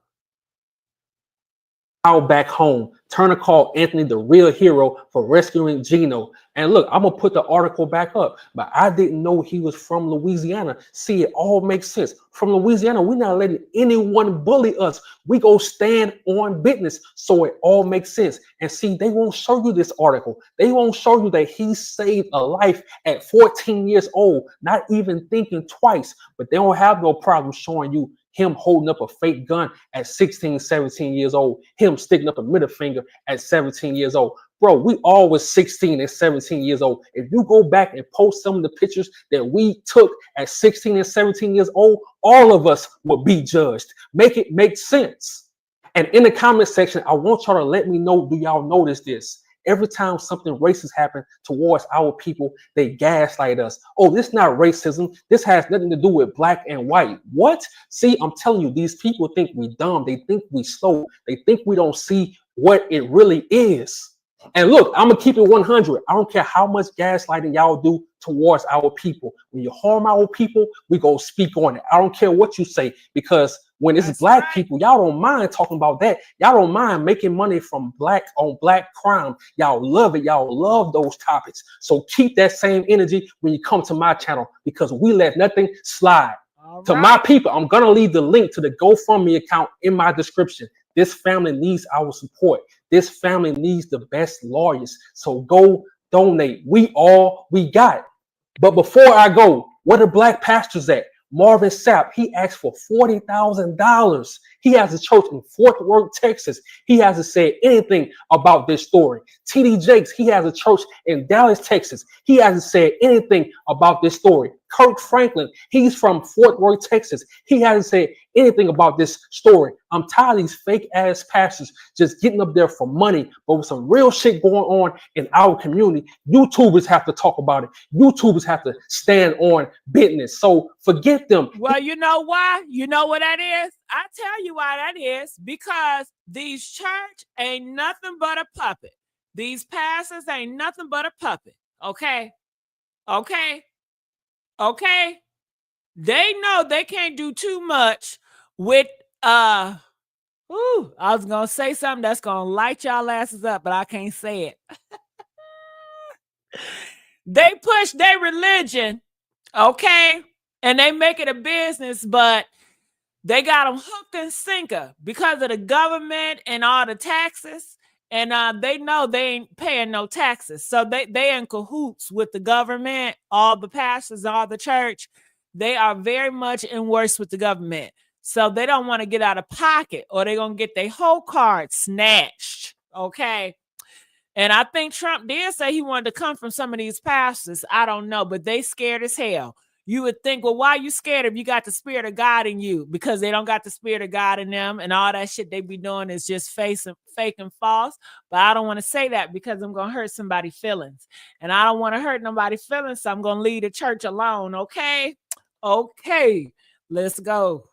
Back home, Turner called Anthony the real hero for rescuing Gino. And look, I'm gonna put the article back up, but I didn't know he was from Louisiana. See, it all makes sense. From Louisiana, we're not letting anyone bully us. We go stand on business, so it all makes sense. And see, they won't show you this article. They won't show you that he saved a life at 14 years old, not even thinking twice. But they don't have no problem showing you him holding up a fake gun at 16, 17 years old, him sticking up a middle finger at 17 years old. Bro, we all was 16 and 17 years old. If you go back and post some of the pictures that we took at 16 and 17 years old, all of us will be judged. Make it make sense. And in the comment section, I want y'all to let me know, do y'all notice this? Every time something racist happens towards our people, they gaslight us. Oh, this is not racism. This has nothing to do with black and white. What? See, I'm telling you, these people think we dumb. They think we slow. They think we don't see what it really is. And look, I'm going to keep it 100. I don't care how much gaslighting y'all do towards our people. When you harm our people, we go speak on it. I don't care what you say, because when it's That's black right. people, y'all don't mind talking about that. Y'all don't mind making money from black on black crime. Y'all love it. Y'all love those topics. So keep that same energy when you come to my channel, because we let nothing slide. All To right. my people, I'm going to leave the link to the GoFundMe account in my description. This family needs our support. This family needs the best lawyers. So go donate. We got. But before I go, where the black pastors at? Marvin Sapp, he asked for $40,000. He has a church in Fort Worth, Texas. He hasn't said anything about this story. TD Jakes, he has a church in Dallas, Texas. He hasn't said anything about this story. Kirk Franklin, he's from Fort Worth, Texas. He hasn't said anything about this story. I'm tired of these fake ass pastors just getting up there for money, but with some real shit going on in our community, YouTubers have to talk about it. YouTubers have to stand on business. So forget them. Well, you know why? You know what that is? I tell you why that is. Because these church ain't nothing but a puppet. These pastors ain't nothing but a puppet. Okay? Okay? Okay? They know they can't do too much with I was gonna say something that's gonna light y'all asses up, but I can't say it. They push their religion, okay, and they make it a business, but they got them hooked and sinker because of the government and all the taxes. And they know they ain't paying no taxes. So they in cahoots with the government, all the pastors, all the church. They are very much in worse with the government. So they don't want to get out of pocket or they're going to get their whole card snatched. Okay. And I think Trump did say he wanted to come from some of these pastors. I don't know, but they scared as hell. You would think, well, why are you scared if you got the Spirit of God in you? Because they don't got the Spirit of God in them, and all that shit they be doing is just fake and false. But I don't want to say that because I'm going to hurt somebody's feelings. And I don't want to hurt nobody's feelings, so I'm going to leave the church alone, okay? Okay, let's go.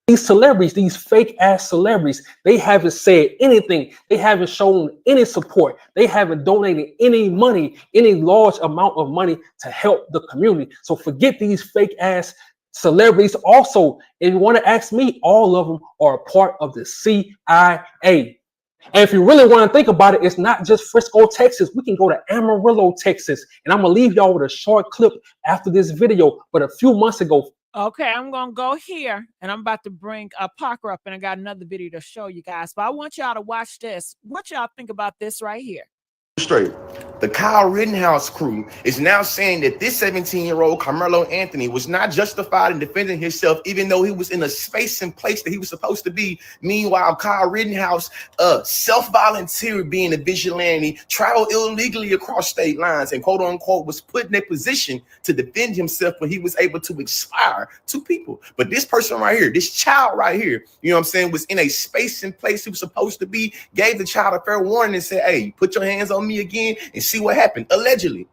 These celebrities, these fake ass celebrities, they haven't said anything. They haven't shown any support. They haven't donated any money, any large amount of money to help the community. So forget these fake ass celebrities. Also, if you want to ask me, all of them are a part of the CIA. And if you really want to think about it, it's not just Frisco, Texas. We can go to Amarillo, Texas. And I'm going to leave y'all with a short clip after this video. But a few months ago, okay, I'm going to go here, and I'm about to bring Parker up, and I got another video to show you guys. But I want y'all to watch this. What y'all think about this right here? Straight. The Kyle Rittenhouse crew is now saying that this 17-year-old Karmelo Anthony was not justified in defending himself, even though he was in a space and place that he was supposed to be. Meanwhile, Kyle Rittenhouse self-volunteered being a vigilante, traveled illegally across state lines, and quote unquote was put in a position to defend himself when he was able to inspire two people. But this person right here, this child right here, you know what I'm saying, was in a space and place he was supposed to be, gave the child a fair warning and said, hey, put your hands on me again and see what happened, allegedly.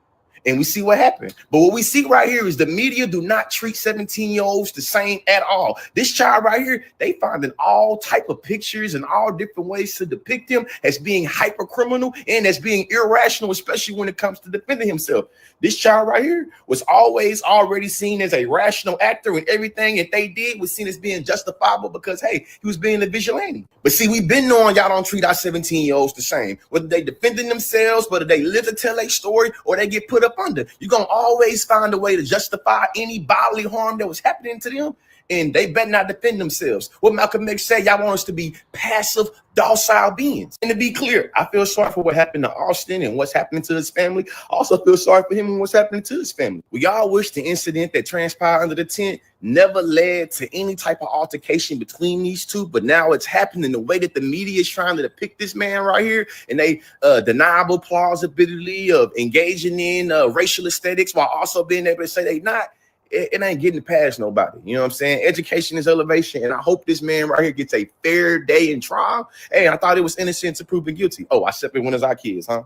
And we see what happened. But what we see right here is the media do not treat 17-year-olds the same at all. This child right here, they finding all type of pictures and all different ways to depict him as being hyper criminal and as being irrational, especially when it comes to defending himself. This child right here was always already seen as a rational actor, and everything that they did was seen as being justifiable because, hey, he was being a vigilante. But see, we've been knowing y'all don't treat our 17-year-olds the same. Whether they defending themselves, whether they live to tell a story, or they get put up under. You're going to always find a way to justify any bodily harm that was happening to them, and they better not defend themselves. What Malcolm X said, y'all want us to be passive, docile beings. And to be clear, I feel sorry for what happened to Austin and what's happening to his family. I also feel sorry for him and what's happening to his family. We all wish the incident that transpired under the tent never led to any type of altercation between these two, but now it's happening the way that the media is trying to depict this man right here, and they deniable plausibility of engaging in racial aesthetics while also being able to say they not. It ain't getting past nobody. You know what I'm saying? Education is elevation, and I hope this man right here gets a fair day in trial. Hey, I thought it was innocent to proven guilty. Oh, I separate one of our kids, huh?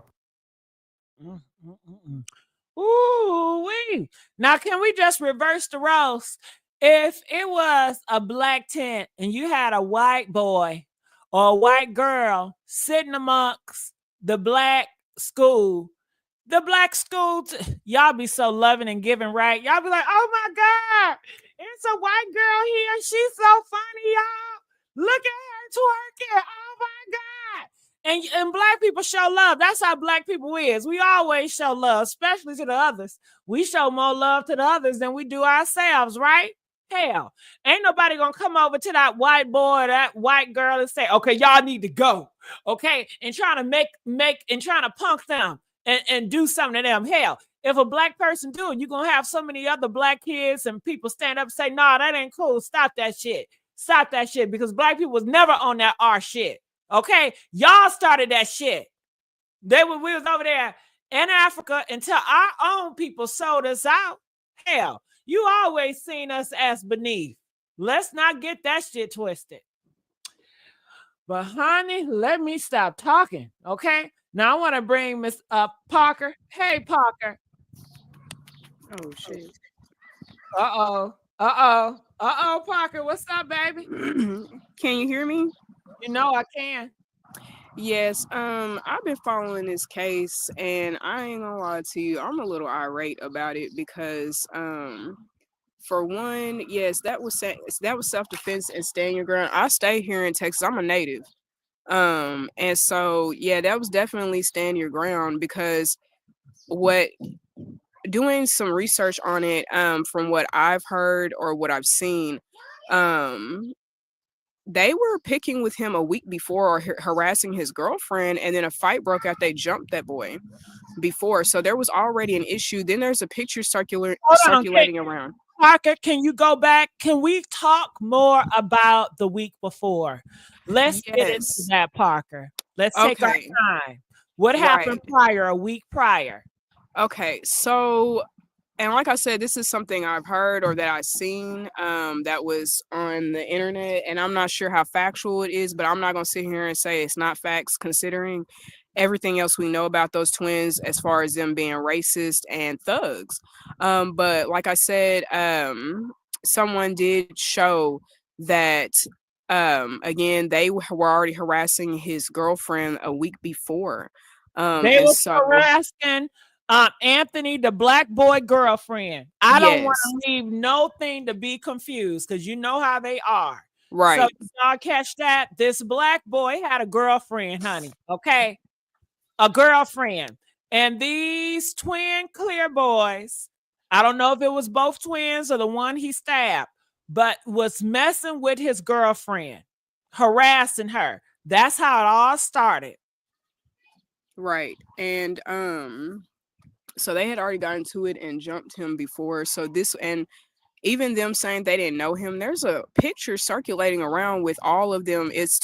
Ooh-wee. Now, can we just reverse the roles? If it was a black tent and you had a white boy or a white girl sitting amongst the black school, y'all be so loving and giving, right? Y'all be like, oh my God, it's a white girl here. She's so funny, y'all. Look at her twerking. Oh my God. And black people show love. That's how black people is. We always show love, especially to the others. We show more love to the others than we do ourselves, right? Hell, ain't nobody gonna come over to that white boy or that white girl and say, okay, y'all need to go. Okay. And trying to punk them and do something to them. Hell, if a black person do it, you're gonna have so many other black kids and people stand up and say, nah, that ain't cool. Stop that shit. Stop that shit, because black people was never on that our shit. Okay, y'all started that shit. We was over there in Africa until our own people sold us out. Hell, you always seen us as beneath. Let's not get that shit twisted. But honey, let me stop talking, okay? Now I want to bring Miss Parker. Hey, Parker. Oh shit. Parker, what's up, baby? Can you hear me? You know I can. Yes. I've been following this case, and I ain't gonna lie to you, I'm a little irate about it because for one, yes, that was self-defense and stand your ground. I stay here in Texas. I'm a native. And so yeah, that was definitely stand your ground, because what doing some research on it, from what I've heard or what I've seen, they were picking with him a week before, or harassing his girlfriend, and then a fight broke out. They jumped that boy before, so there was already an issue. Then there's a picture circulating around. Parker, can you go back? Can we talk more about the week before? Let's get into that, Parker. Let's take our time. What happened a week prior? Okay, so, and like I said, this is something I've heard or that I've seen, that was on the internet, and I'm not sure how factual it is, but I'm not going to sit here and say it's not facts, considering everything else we know about those twins as far as them being racist and thugs. But like I said, someone did show that, again, they were already harassing his girlfriend a week before. They were harassing Anthony, the black boy girlfriend. I don't want to leave no thing to be confused, because you know how they are. Right. So y'all catch that? This black boy had a girlfriend, honey. Okay. A girlfriend. And these twin clear boys, I don't know if it was both twins or the one he stabbed, but was messing with his girlfriend, harassing her. That's how it all started. Right. And so they had already gotten to it and jumped him before. So this, and even them saying they didn't know him, there's a picture circulating around with all of them. It's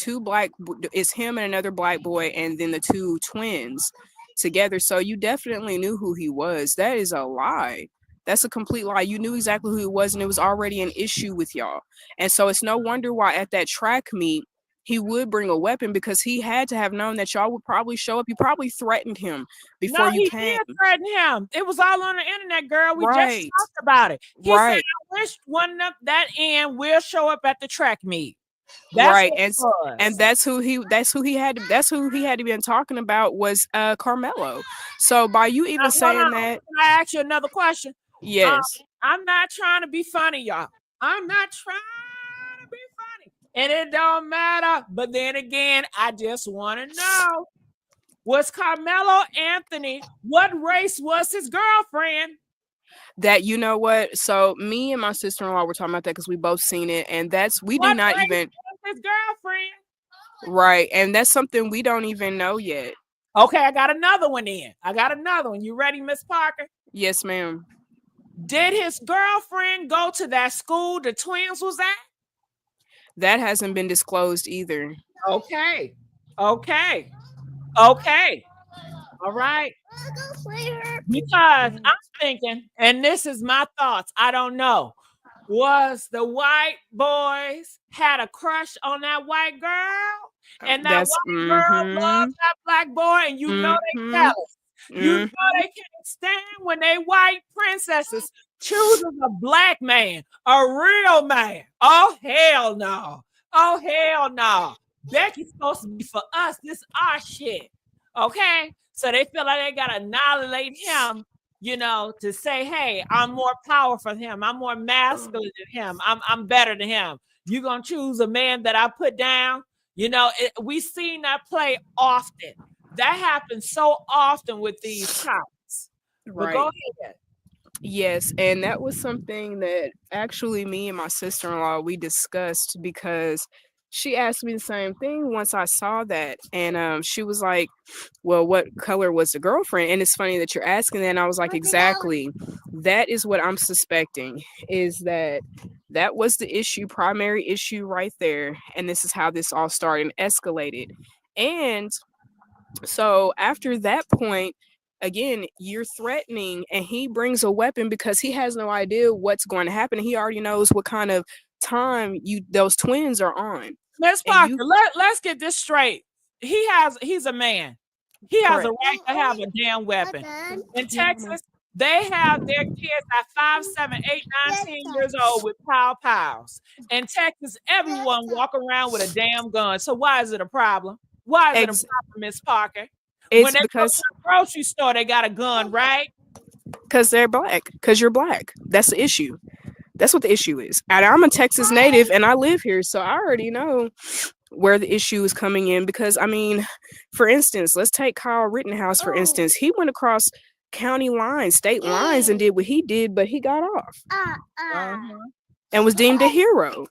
it's him and another black boy, and then the two twins together. So you definitely knew who he was. That is a lie. That's a complete lie. You knew exactly who he was, and it was already an issue with y'all. And so it's no wonder why at that track meet he would bring a weapon, because he had to have known that y'all would probably show up. You probably threatened him before you came. Did threaten him. It was all on the internet, girl. We just talked about it. He said, "I wish one of that end will show up at the track meet." That's and that's who he had to be talking about was Karmelo. So by you even saying that, can I ask you another question? Yes. I'm not trying to be funny, y'all. I'm not trying to be funny. And it don't matter. But then again, I just want to know, was Karmelo Anthony, what race was his girlfriend? That, you know what? So me and my sister-in-law were talking about that, because we both seen it, and we do not even his girlfriend. Right. And that's something we don't even know yet. Okay, I got another one in. You ready, Miss Parker? Yes, ma'am. Did his girlfriend go to that school the twins was at? That hasn't been disclosed either. Okay. All right. Because I'm thinking, and this is my thoughts, I don't know, was the white boys had a crush on that white girl, and that white girl loved that black boy, and you know they jealous. You know they can't stand when they white princesses chooses a black man, a real man. Oh, hell no. Becky's supposed to be for us. This is our shit. Okay? So they feel like they got to annihilate him, to say, hey, I'm more powerful than him. I'm more masculine than him. I'm better than him. You going to choose a man that I put down? We seen that play often. That happens so often with these cops. Right. But go ahead. Yes, and that was something that actually me and my sister-in-law, we discussed, because she asked me the same thing once I saw that. And she was like, well, what color was the girlfriend? And it's funny that you're asking that. And I was like, exactly. That is what I'm suspecting, is that That was the issue, primary issue right there. And this is how this all started and escalated. And so after that point, again, you're threatening, and he brings a weapon because he has no idea what's going to happen. He already knows what kind of time those twins are on. Miss And Parker, you- let's get this straight. He's a man. He has a Correct. right to have a damn weapon. In Texas, they have their kids at 5, 7, 8, 9, 10 years old with pows. In Texas, everyone walk around with a damn gun. So why is it a problem? Why is it a problem, Miss Parker? It's When they go because to the grocery store, they got a gun, right? because they're black. Because you're black. That's the issue. That's what the issue is. And I'm a Texas native and I live here, so I already know where the issue is coming in. Because I mean, for instance, let's take Kyle Rittenhouse, for instance. He went across county lines, state lines, and did what he did, but he got off and was deemed a hero.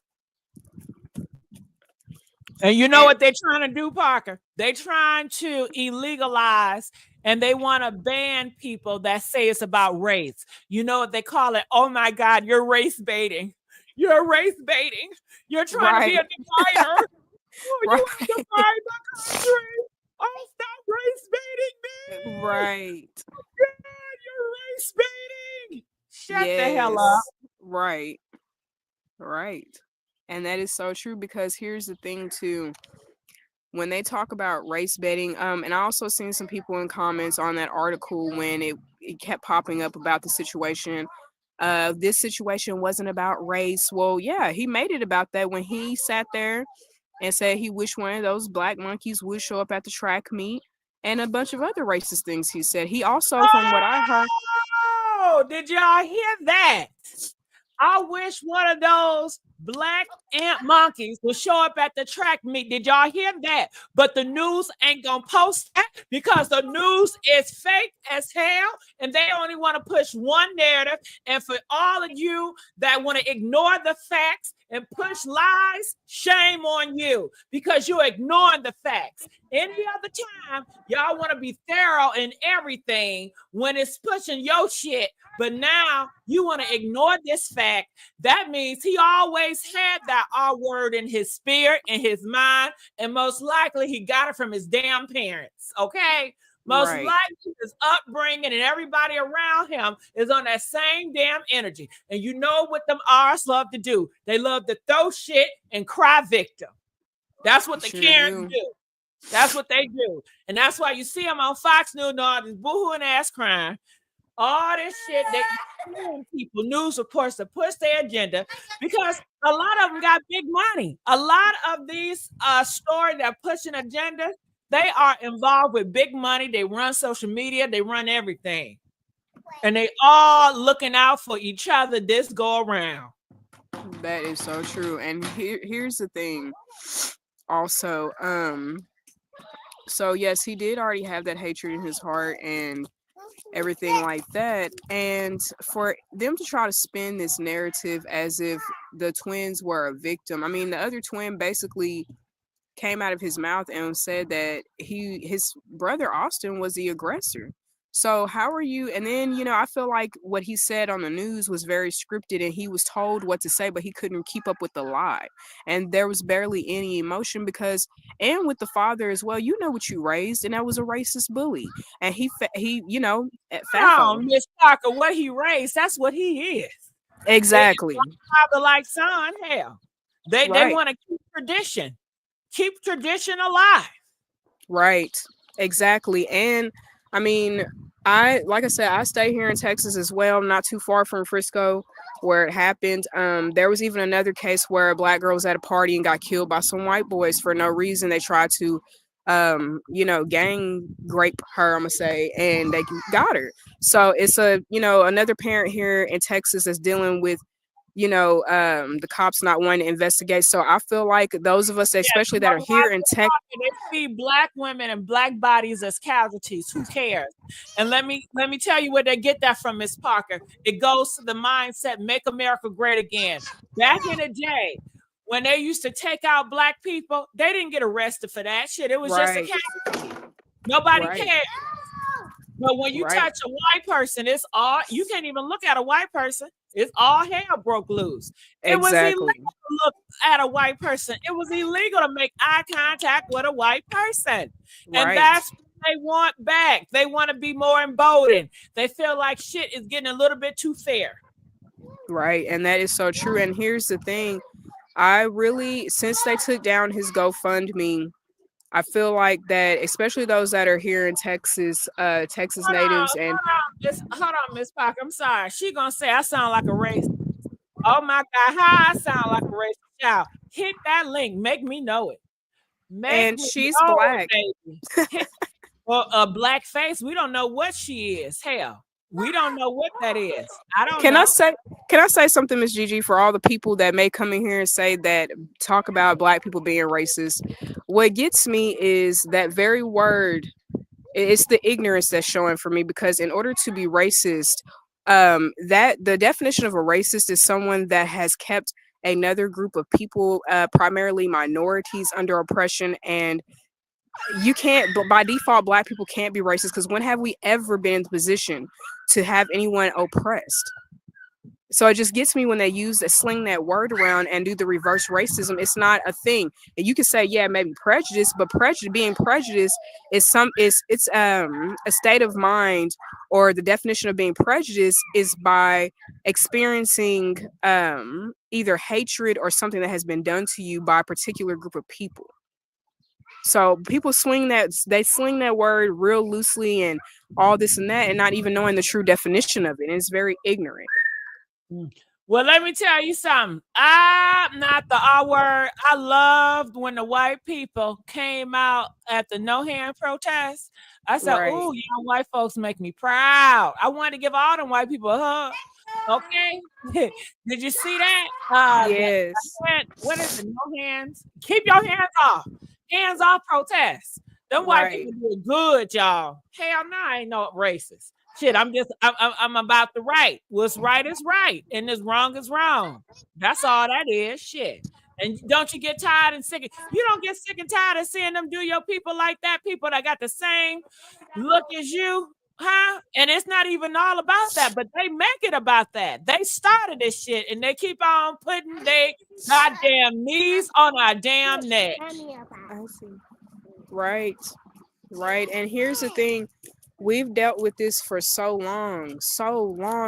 And you know what they're trying to do, Parker? They're trying to illegalize, and they want to ban people that say it's about race. You know what they call it? Oh my God, you're race baiting. You're race baiting. You're trying to be a divider. You want to divide the country. Oh, stop race baiting me. Right. Oh, God, you're race baiting. Shut the hell up. Right. Right. And that is so true, because here's the thing too. When they talk about race baiting, and I also seen some people in comments on that article when it kept popping up about the situation. This situation wasn't about race. Well, yeah, he made it about that when he sat there and said he wished one of those black monkeys would show up at the track meet, and a bunch of other racist things he said. He also, from what I heard. Oh, did y'all hear that? I wish one of those black ant monkeys will show up at the track meet. Did y'all hear that? But the news ain't gonna post that because the news is fake as hell, and they only want to push one narrative. And for all of you that want to ignore the facts and push lies, shame on you, because you're ignoring the facts. Any other time, y'all want to be thorough in everything when it's pushing your shit. But now you want to ignore this fact. That means he always had that R word in his spirit, in his mind, and most likely he got it from his damn parents, okay? Most likely his upbringing and everybody around him is on that same damn energy. And you know what them R's love to do? They love to throw shit and cry victim. That's what the Karens do. That's what they do. And that's why you see them on Fox News and all this boohooing ass crime. All this shit that people, news reports to push their agenda, because a lot of them got big money. A lot of these stories that are pushing agenda, they are involved with big money. They run social media, they run everything. And they all looking out for each other this go around. That is so true. And here's the thing also. So yes, he did already have that hatred in his heart and everything like that. And for them to try to spin this narrative as if the twins were a victim. I mean, the other twin basically came out of his mouth and said that his brother Austin was the aggressor. So how are you? And then, you know, I feel like what he said on the news was very scripted, and he was told what to say, but he couldn't keep up with the lie. And there was barely any emotion because, and with the father as well, you know what you raised, and that was a racist bully. And he you know, at Miss Parker, what he raised, that's what he is. Exactly. Father like son, hell. They want to keep tradition alive. Right. Exactly. And I mean, like I said, I stay here in Texas as well, not too far from Frisco where it happened. There was even another case where a black girl was at a party and got killed by some white boys for no reason. They tried to you know, gang rape her, I'm gonna say, and they got her. So it's another parent here in Texas that's dealing with, you know, the cops not wanting to investigate. So I feel like those of us, especially that are here in Texas, they see black women and black bodies as casualties. Who cares? And let me tell you where they get that from, Miss Parker. It goes to the mindset, make America great again. Back in the day, when they used to take out black people, they didn't get arrested for that shit. It was just a casualty. Nobody cared. But when you touch a white person, it's all, you can't even look at a white person. It's all hell broke loose. It was illegal Exactly. to look at a white person. It was illegal to make eye contact with a white person. And Right. that's what they want back. They want to be more emboldened. They feel like shit is getting a little bit too fair. Right. And that is so true. And here's the thing. I really, since they took down his GoFundMe, I feel like that, especially those that are here in Texas, Texas natives, and Hold on, Miss Parker. I'm sorry. She gonna say I sound like a racist. Oh my God, how I sound like a racist child. Hit that link. Make me know it. Make and me she's know black. it, baby. Well, a black face. We don't know what she is. Hell, we don't know what that is. I don't Can know. I say something, Miss Gigi, for all the people that may come in here and say that, talk about black people being racist? What gets me is that very word. It's the ignorance that's showing for me, because in order to be racist, that the definition of a racist is someone that has kept another group of people, primarily minorities, under oppression. And you can't, but by default, black people can't be racist, because when have we ever been in the position to have anyone oppressed? So it just gets me when they sling that word around and do the reverse racism. It's not a thing. And you can say, yeah, maybe prejudice, but being prejudiced is it's a state of mind, or the definition of being prejudiced is by experiencing either hatred or something that has been done to you by a particular group of people. So people sling that word real loosely and all this and that, and not even knowing the true definition of it. And it's very ignorant. Well, let me tell you something. I'm not the R word. I loved when the white people came out at the no hand protest. I said, Right. "Ooh, y'all white folks make me proud." I wanted to give all them white people a hug. Okay, did you see that? Yes. What is it? No hands. Keep your hands off. Hands off protest. Them white Right. people doing good, y'all. Hell no, I ain't no racist. Shit, I'm about the right. What's right is right, and what's wrong is wrong. That's all that is. Shit. And don't you get tired and sick? You don't get sick and tired of seeing them do your people like that. People that got the same look as you, huh? And it's not even all about that, but they make it about that. They started this shit, and they keep on putting their goddamn knees on our damn neck. I see. Right. Right. And here's the thing. We've dealt with this for so long,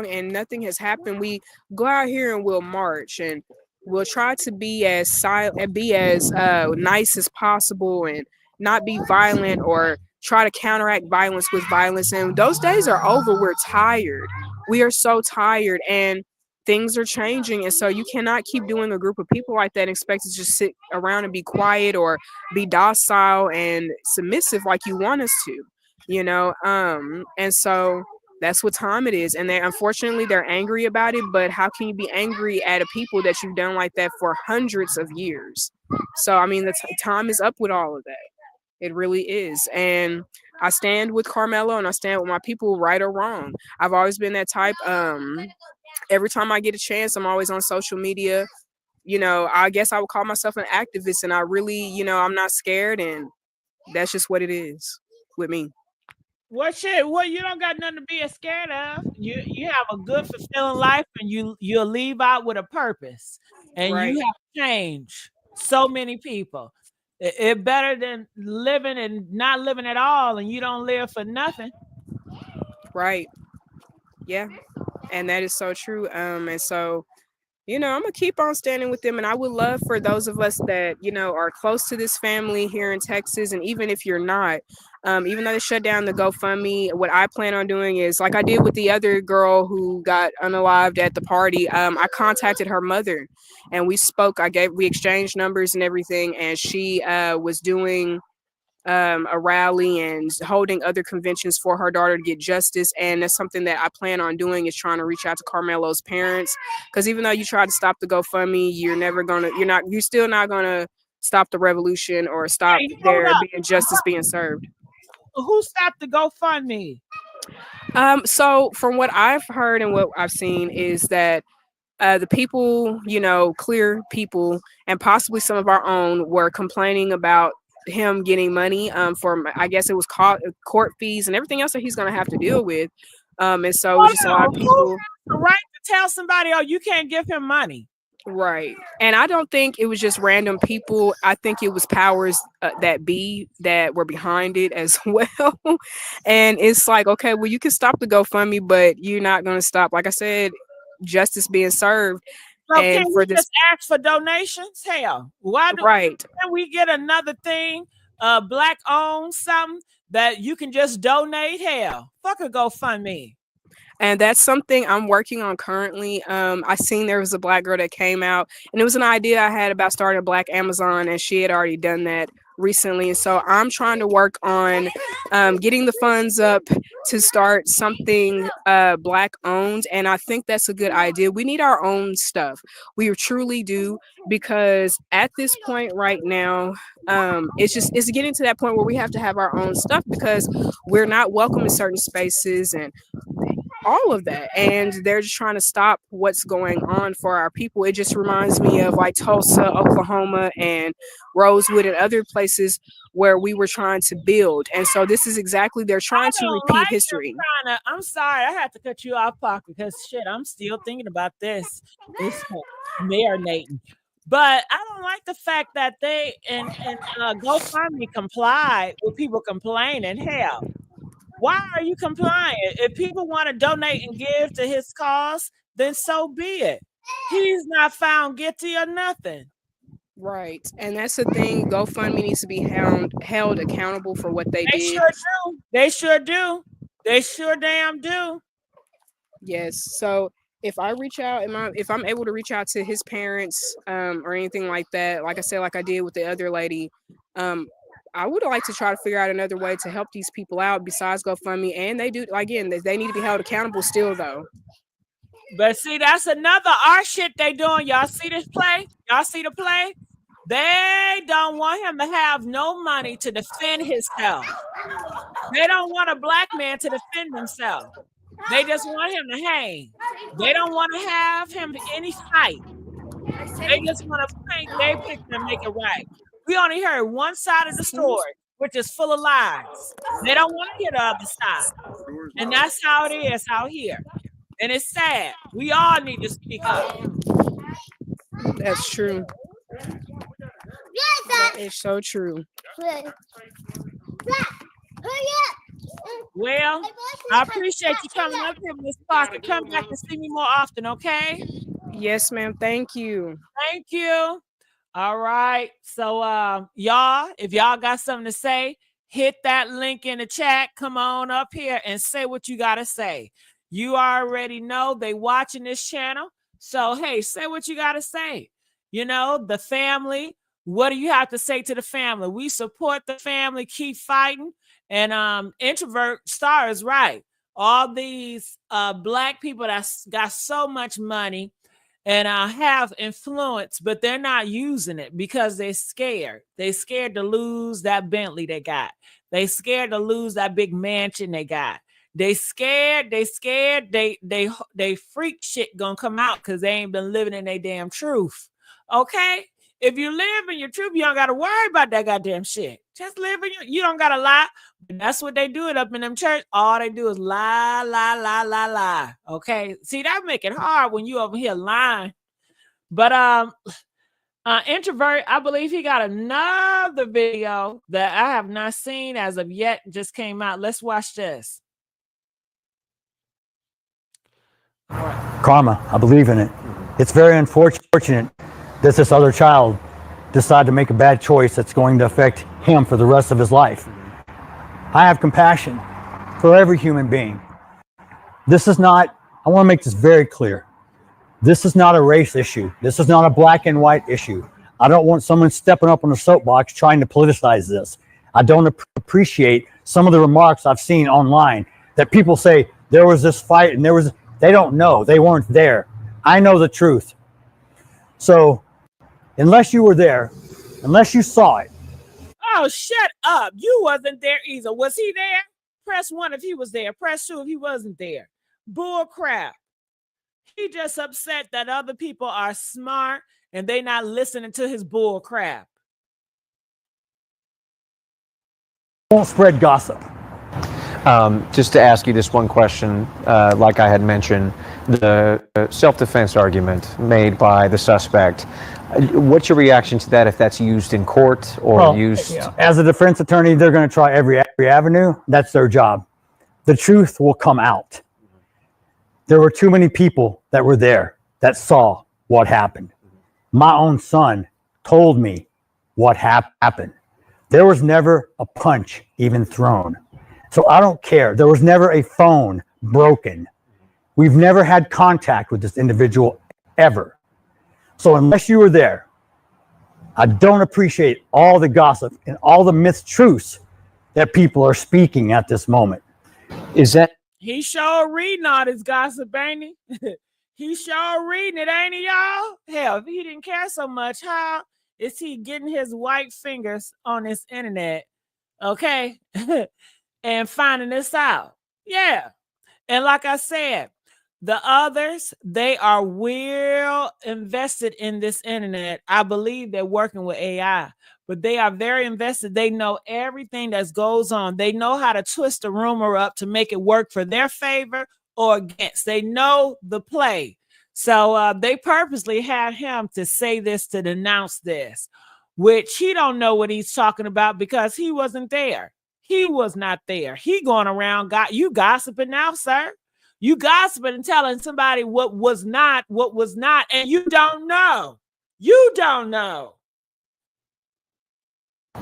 and nothing has happened. We go out here and we'll march, and we'll try to be as silent and be as nice as possible, and not be violent, or try to counteract violence with violence. And those days are over. We're tired. We are so tired, and things are changing. And so you cannot keep doing a group of people like that and expect to just sit around and be quiet, or be docile and submissive like you want us to. And so that's what time it is. And unfortunately they're angry about it, but how can you be angry at a people that you've done like that for hundreds of years? So I mean, the time is up with all of that. It really is. And I stand with Karmelo, and I stand with my people, right or wrong. I've always been that type. Every time I get a chance, I'm always on social media. I guess I would call myself an activist, and I really, I'm not scared, and that's just what it is with me. Well, shit. Well, you don't got nothing to be scared of. You have a good, fulfilling life, and you'll leave out with a purpose, and Right. you have changed so many people. It better than living and not living at all, and you don't live for nothing. Right. Yeah. And that is so true. And so, I'm gonna keep on standing with them. And I would love for those of us that, are close to this family here in Texas, and even if you're not, even though they shut down the GoFundMe, what I plan on doing is, like I did with the other girl who got unalived at the party, I contacted her mother, and we spoke. We exchanged numbers and everything, and she was doing a rally and holding other conventions for her daughter to get justice. And that's something that I plan on doing, is trying to reach out to Karmelo's parents, because even though you try to stop the GoFundMe, you're still not gonna stop the revolution, or stop Hey, hold there up. being justice being served. Who stopped the GoFundMe? So from what I've heard and what I've seen is that the people, clear people, and possibly some of our own, were complaining about him getting money for, I guess it was called court fees and everything else that he's going to have to deal with. And so it was just a lot of people. The right to tell somebody, oh, you can't give him money. Right. And I don't think it was just random people. I think it was powers that be that were behind it as well. And it's like, okay, well, you can stop the GoFundMe, but you're not going to stop, like I said, justice being served. So And can for we this, just ask for donations? Hell, right. can we get another thing, black owned something that you can just donate? Hell, fuck a GoFundMe. And that's something I'm working on currently. I seen there was a black girl that came out, and it was an idea I had about starting a black Amazon, and she had already done that recently. And so I'm trying to work on getting the funds up to start something black owned. And I think that's a good idea. We need our own stuff. We truly do, because at this point right now, it's getting to that point where we have to have our own stuff because we're not welcome in certain spaces and all of that, and they're just trying to stop what's going on for our people. It just reminds me of like Tulsa, Oklahoma, and Rosewood and other places where we were trying to build. And so this is exactly, they're trying to repeat history. I'm sorry, I had to cut you off, Pac, because shit, I'm still thinking about this. It's marinating. But I don't like the fact that they and GoFundMe complied with people complaining. Hell, why are you complying? If people want to donate and give to his cause, then so be it. He's not found guilty or nothing. Right. And that's the thing. GoFundMe needs to be held accountable for what they did. Sure do. They sure do. They sure damn do. Yes. So if I reach out, if I'm able to reach out to his parents or anything like that, like I said, like I did with the other lady, I would like to try to figure out another way to help these people out besides GoFundMe. And they do, again, they need to be held accountable still, though. But see, that's another art shit they doing. Y'all see this play? Y'all see the play? They don't want him to have no money to defend himself. They don't want a black man to defend himself. They just want him to hang. They don't want to have him any fight. They just want to paint their picture and make it right. We only heard one side of the story, which is full of lies. They don't want to hear the other side. And that's how it is out here. And it's sad. We all need to speak up. That's true. That is so true. Well, I appreciate you coming up here with this pocket. Come back and see me more often, okay? Yes, ma'am. Thank you. Thank you. All right. So y'all, if y'all got something to say, hit that link in the chat. Come on up here and say what you got to say. You already know they watching this channel. So, hey, say what you got to say. You know, the family, what do you have to say to the family? We support the family. Keep fighting. And Introvert Star is right. All these black people that's got so much money and have influence, but they're not using it because they're scared. They're scared to lose that Bentley they got. They scared to lose that big mansion they got. They scared. They freak shit gonna come out because they ain't been living in their damn truth. Okay? If you live in your truth, you don't gotta worry about that goddamn shit. Just live in you don't gotta lie. But that's what they do it up in them church. All they do is lie, lie, lie, lie, lie. Okay. See, that make it hard when you over here lying. But Introvert, I believe he got another video that I have not seen as of yet. Just came out. Let's watch this. Karma, I believe in it. It's very unfortunate that this other child decided to make a bad choice that's going to affect him for the rest of his life. I have compassion for every human being. This is not, I want to make this very clear. This is not a race issue. This is not a black and white issue. I don't want someone stepping up on a soapbox trying to politicize this. I don't appreciate some of the remarks I've seen online that people say there was this fight and they don't know. They weren't there. I know the truth. So unless you were there, unless you saw it. Oh, shut up. You wasn't there either. Was he there? Press 1 if he was there. Press 2 if he wasn't there. Bull crap. He just upset that other people are smart and they not listening to his bull crap. Don't spread gossip. Just to ask you this one question, like I had mentioned, the self-defense argument made by the suspect. What's your reaction to that if that's used in court or used? You know, as a defense attorney, they're going to try every avenue. That's their job. The truth will come out. There were too many people that were there that saw what happened. My own son told me what happened. There was never a punch even thrown. So I don't care. There was never a phone broken. We've never had contact with this individual ever. So unless you were there, I don't appreciate all the gossip and all the mistruths that people are speaking at this moment. Is that? He sure reading all this gossip, ain't he? He sure reading it, ain't he, y'all? Hell, if he didn't care so much, how is he getting his white fingers on this internet, okay, and finding this out? Yeah. And like I said, the others, they are well invested in this internet. I believe they're working with AI, but they are very invested. They know everything that goes on. They know how to twist a rumor up to make it work for their favor or against. They know the play. So they purposely had him to say this, to denounce this, which he don't know what he's talking about because he wasn't there. He was not there. He going around, you gossiping now, sir. You gossiping and telling somebody what was not, and you don't know. You don't know.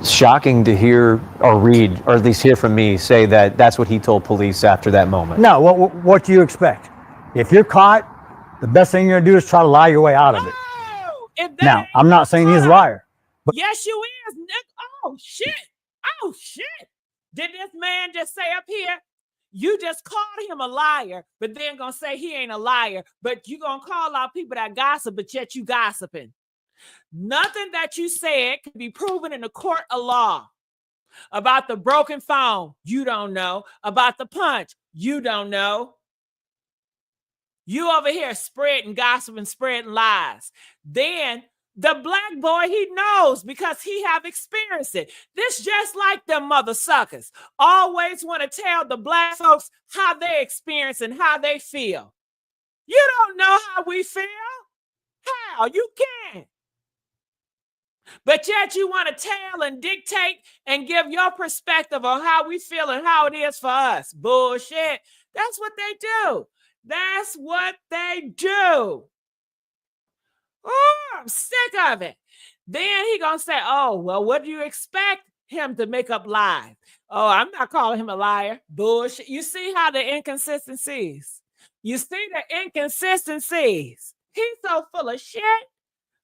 Shocking to hear or read, or at least hear from me, say that that's what he told police after that moment. No, what do you expect? If you're caught, the best thing you're going to do is try to lie your way out of it. Now, I'm not saying he's a liar. But yes, you is, Nick. Oh, shit. Oh, shit. Did this man just say up here, you just called him a liar, but then gonna say he ain't a liar, but you gonna call out people that gossip, but yet you gossiping. Nothing that you said can be proven in the court of law. About the broken phone, you don't know. About the punch, you don't know. You over here spreading gossip and spreading lies. Then the black boy, he knows because he have experienced it. This just like them mother suckers. Always want to tell the black folks how they experience and how they feel. You don't know how we feel. How? You can't. But yet you want to tell and dictate and give your perspective on how we feel and how it is for us. Bullshit. That's what they do. That's what they do. Oh, I'm sick of it. Then he gonna say, oh, well, what do you expect him to make up lies? Oh, I'm not calling him a liar. Bullshit. You see how the inconsistencies. You see the inconsistencies. He's so full of shit.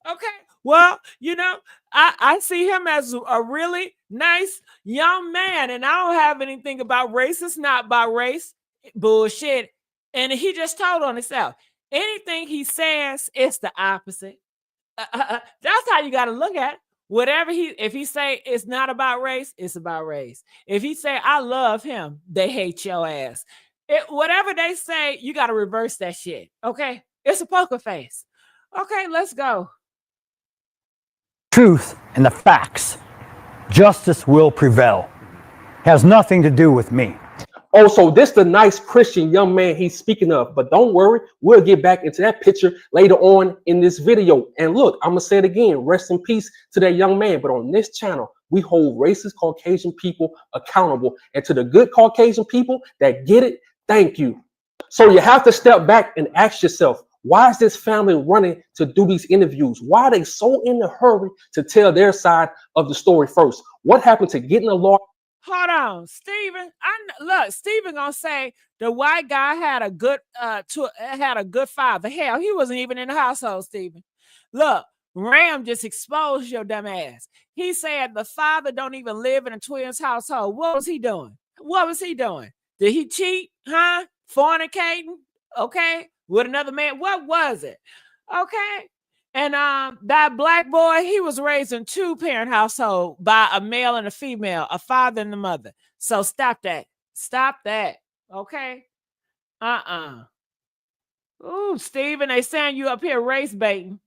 Okay. Well, you know, I see him as a really nice young man, and I don't have anything about race. It's not about race. Bullshit. And he just told on himself. Anything he says, it's the opposite. That's how you got to look at it. Whatever if he say it's not about race, it's about race. If he say I love him, they hate your ass. Whatever they say, you got to reverse that shit. Okay, it's a poker face. Okay, let's go. Truth and the facts. Justice will prevail. Has nothing to do with me. Oh, so this the nice Christian young man he's speaking of. But don't worry, we'll get back into that picture later on in this video. And look, I'm going to say it again. Rest in peace to that young man. But on this channel, we hold racist Caucasian people accountable. And to the good Caucasian people that get it, thank you. So you have to step back and ask yourself, why is this family running to do these interviews? Why are they so in a hurry to tell their side of the story first? What happened to getting a lawyer? Hold on, Stephen. Look, Stephen gonna say the white guy had a good father. Hell, he wasn't even in the household, Stephen. Look, Ram just exposed your dumb ass. He said the father don't even live in a twins household. What was he doing? What was he doing? Did he cheat? Huh? Fornicating? Okay, with another man? What was it? Okay. And that black boy, he was raised in 2-parent household by a male and a female, a father and a mother. So stop that. Stop that. Okay? Ooh, Stephen, they saying you up here race baiting.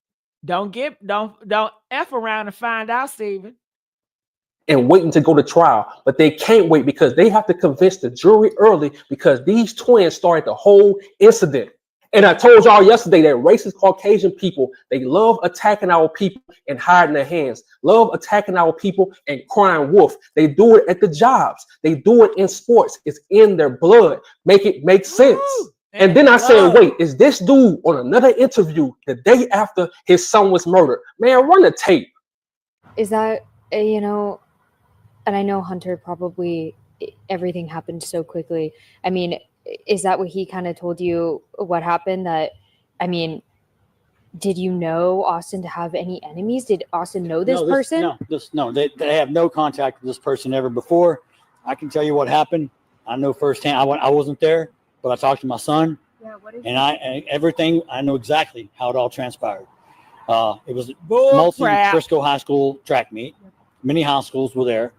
Don't F around and find out, Stephen. and waiting to go to trial, but they can't wait because they have to convince the jury early because these twins started the whole incident. And I told y'all yesterday that racist Caucasian people, they love attacking our people and hiding their hands, love attacking our people and crying wolf. They do it at the jobs. They do it in sports. It's in their blood. Make it make sense. And then I said, wait, is this dude on another interview the day after his son was murdered? Man, run the tape. Is that, you know, and I know Hunter probably, everything happened so quickly. I mean, is that what he kind of told you what happened? That, I mean, did you know Austin to have any enemies? Did Austin know this person? No, they have no contact with this person ever before. I can tell you what happened. I know firsthand. I wasn't there, but I talked to my son, and everything. I know exactly how it all transpired. It was multi-Frisco High School track meet. Many high schools were there.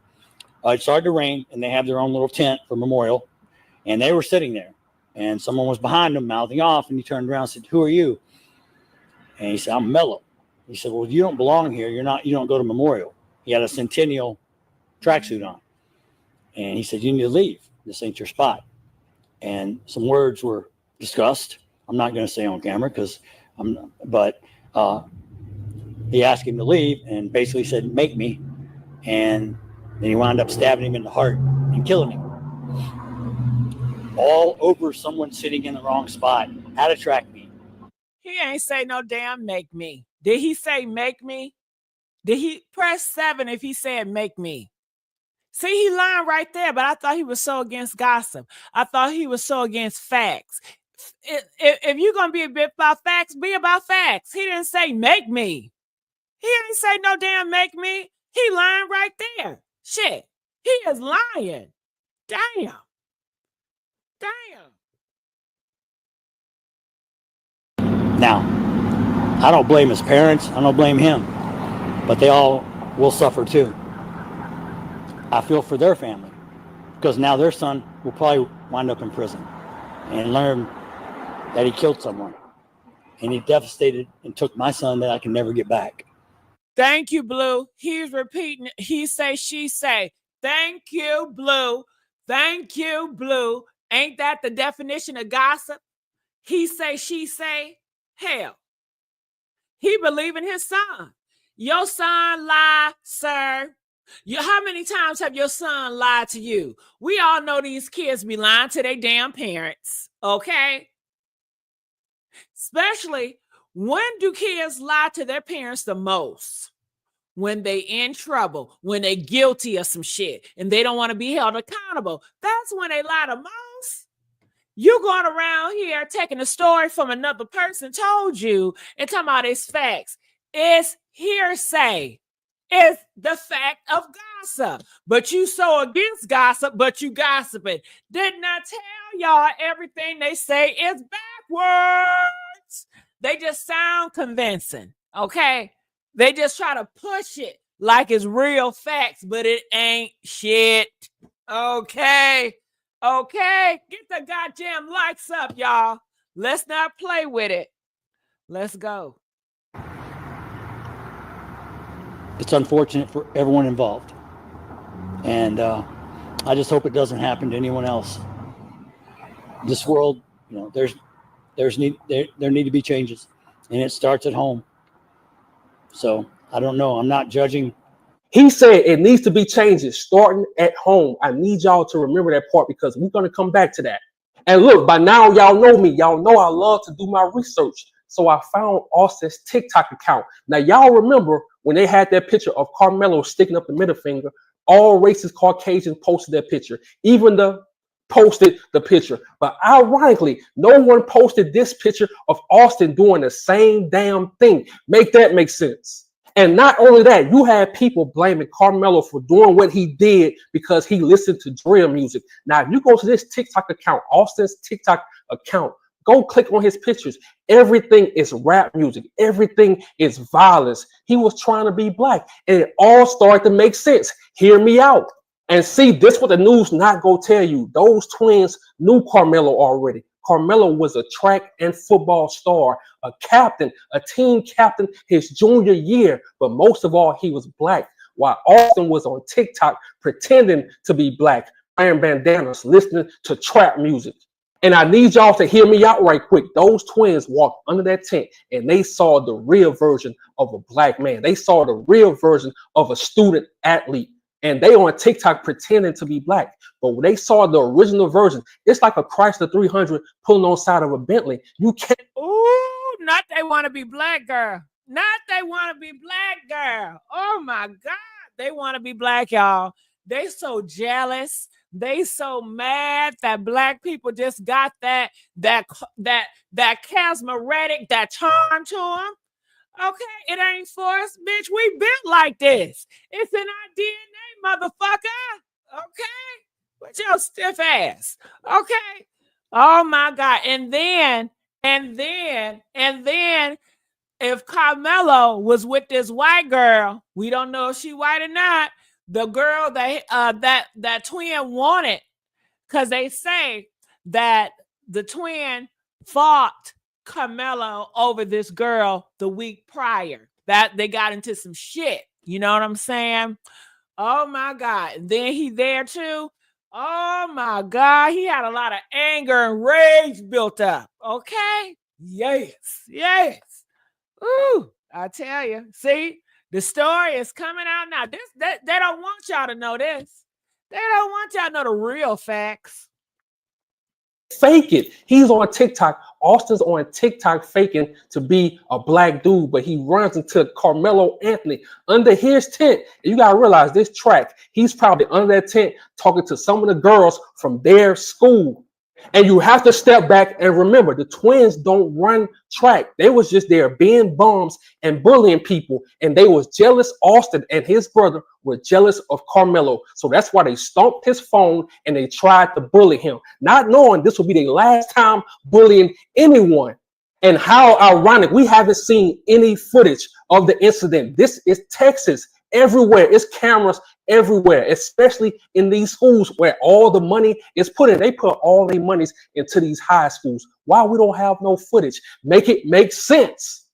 It started to rain, and they have their own little tent for memorial. And they were sitting there, and someone was behind them mouthing off, and he turned around and said, "Who are you?" And he said, "I'm Mello." He said, "Well, you don't belong here. You don't go to Memorial." He had a Centennial tracksuit on. And he said, "You need to leave. This ain't your spot." And some words were discussed. I'm not going to say on camera but he asked him to leave and basically said, "Make me." And then he wound up stabbing him in the heart and killing him. All over someone sitting in the wrong spot at a track meet. He ain't say no damn make me. Did he say make me? Did he press 7 if he said make me? See, he lying right there, but I thought he was so against gossip. I thought he was so against facts. If you're going to be a bit about facts, be about facts. He didn't say make me. He didn't say no damn make me. He lying right there. Shit, he is lying. Damn. Now, I don't blame his parents. I don't blame him. But they all will suffer too. I feel for their family because now their son will probably wind up in prison and learn that he killed someone. And he devastated and took my son that I can never get back. Thank you, Blue. He's repeating it. He say, she say. Thank you, Blue. Thank you, Blue. Ain't that the definition of gossip? He say, she say. Hell, he believe in his son. Your son lie, sir. How many times have your son lied to you? We all know these kids be lying to their damn parents, okay? Especially, when do kids lie to their parents the most? When they in trouble, when they guilty of some shit, and they don't want to be held accountable. That's when they lie the most. You going around here taking a story from another person told you and talking about it's facts. It's hearsay. It's the fact of gossip. But you so against gossip, but you gossiping. Did not tell y'all everything they say is backwards. They just sound convincing, okay? They just try to push it like it's real facts, but it ain't shit, okay? Okay, get the goddamn likes up, y'all. Let's not play with it. Let's go. It's unfortunate for everyone involved. And I just hope it doesn't happen to anyone else. This world, you know, there need to be changes. And it starts at home. So I don't know. I'm not judging. He said it needs to be changes starting at home. I need y'all to remember that part because we're going to come back to that. And look, by now, y'all know me. Y'all know I love to do my research. So I found Austin's TikTok account. Now, y'all remember when they had that picture of Karmelo sticking up the middle finger, all racist Caucasians posted that picture. Even posted the picture. But ironically, no one posted this picture of Austin doing the same damn thing. Make that make sense. And not only that, you had people blaming Karmelo for doing what he did because he listened to drill music. Now, if you go to this TikTok account, Austin's TikTok account, go click on his pictures. Everything is rap music. Everything is violence. He was trying to be black. And it all started to make sense. Hear me out. And see, this what the news not go tell you. Those twins knew Karmelo already. Karmelo was a track and football star, a captain, a team captain his junior year. But most of all, he was black. while Austin was on TikTok pretending to be black, wearing bandanas, listening to trap music. And I need y'all to hear me out right quick. Those twins walked under that tent and they saw the real version of a black man. They saw the real version of a student athlete. And they on TikTok pretending to be black. But when they saw the original version, it's like a Chrysler 300 pulling on side of a Bentley. You can't. Ooh, not they want to be black, girl. Not they want to be black, girl. Oh my God. They want to be black, y'all. They so jealous. They so mad that black people just got that charismatic, that charm to them. Okay, it ain't for us, bitch. We built like this. It's in our DNA, motherfucker. Okay, with your stiff ass. Okay. Oh my God. And then, if Karmelo was with this white girl, we don't know if she white or not. The girl that twin wanted, because they say that the twin fought Karmelo over this girl the week prior. That they got into some shit. You know what I'm saying? Oh my God. And then he there too. Oh my God. He had a lot of anger and rage built up. Okay? Yes. Ooh, I tell you. See? The story is coming out now. They don't want y'all to know this. They don't want y'all to know the real facts. Fake it. He's on TikTok. Austin's on TikTok faking to be a black dude, but he runs into Karmelo Anthony under his tent. And you gotta realize this track, he's probably under that tent talking to some of the girls from their school. And you have to step back and remember, the twins don't run track. They was just there being bums and bullying people. And they was jealous. Austin and his brother were jealous of Karmelo. So that's why they stomped his phone and they tried to bully him, not knowing this will be their last time bullying anyone. And how ironic, we haven't seen any footage of the incident. This is Texas. Everywhere, it's cameras everywhere, especially in these schools where all the money is put in. They put all their monies into these high schools. Why we don't have no footage? Make it make sense.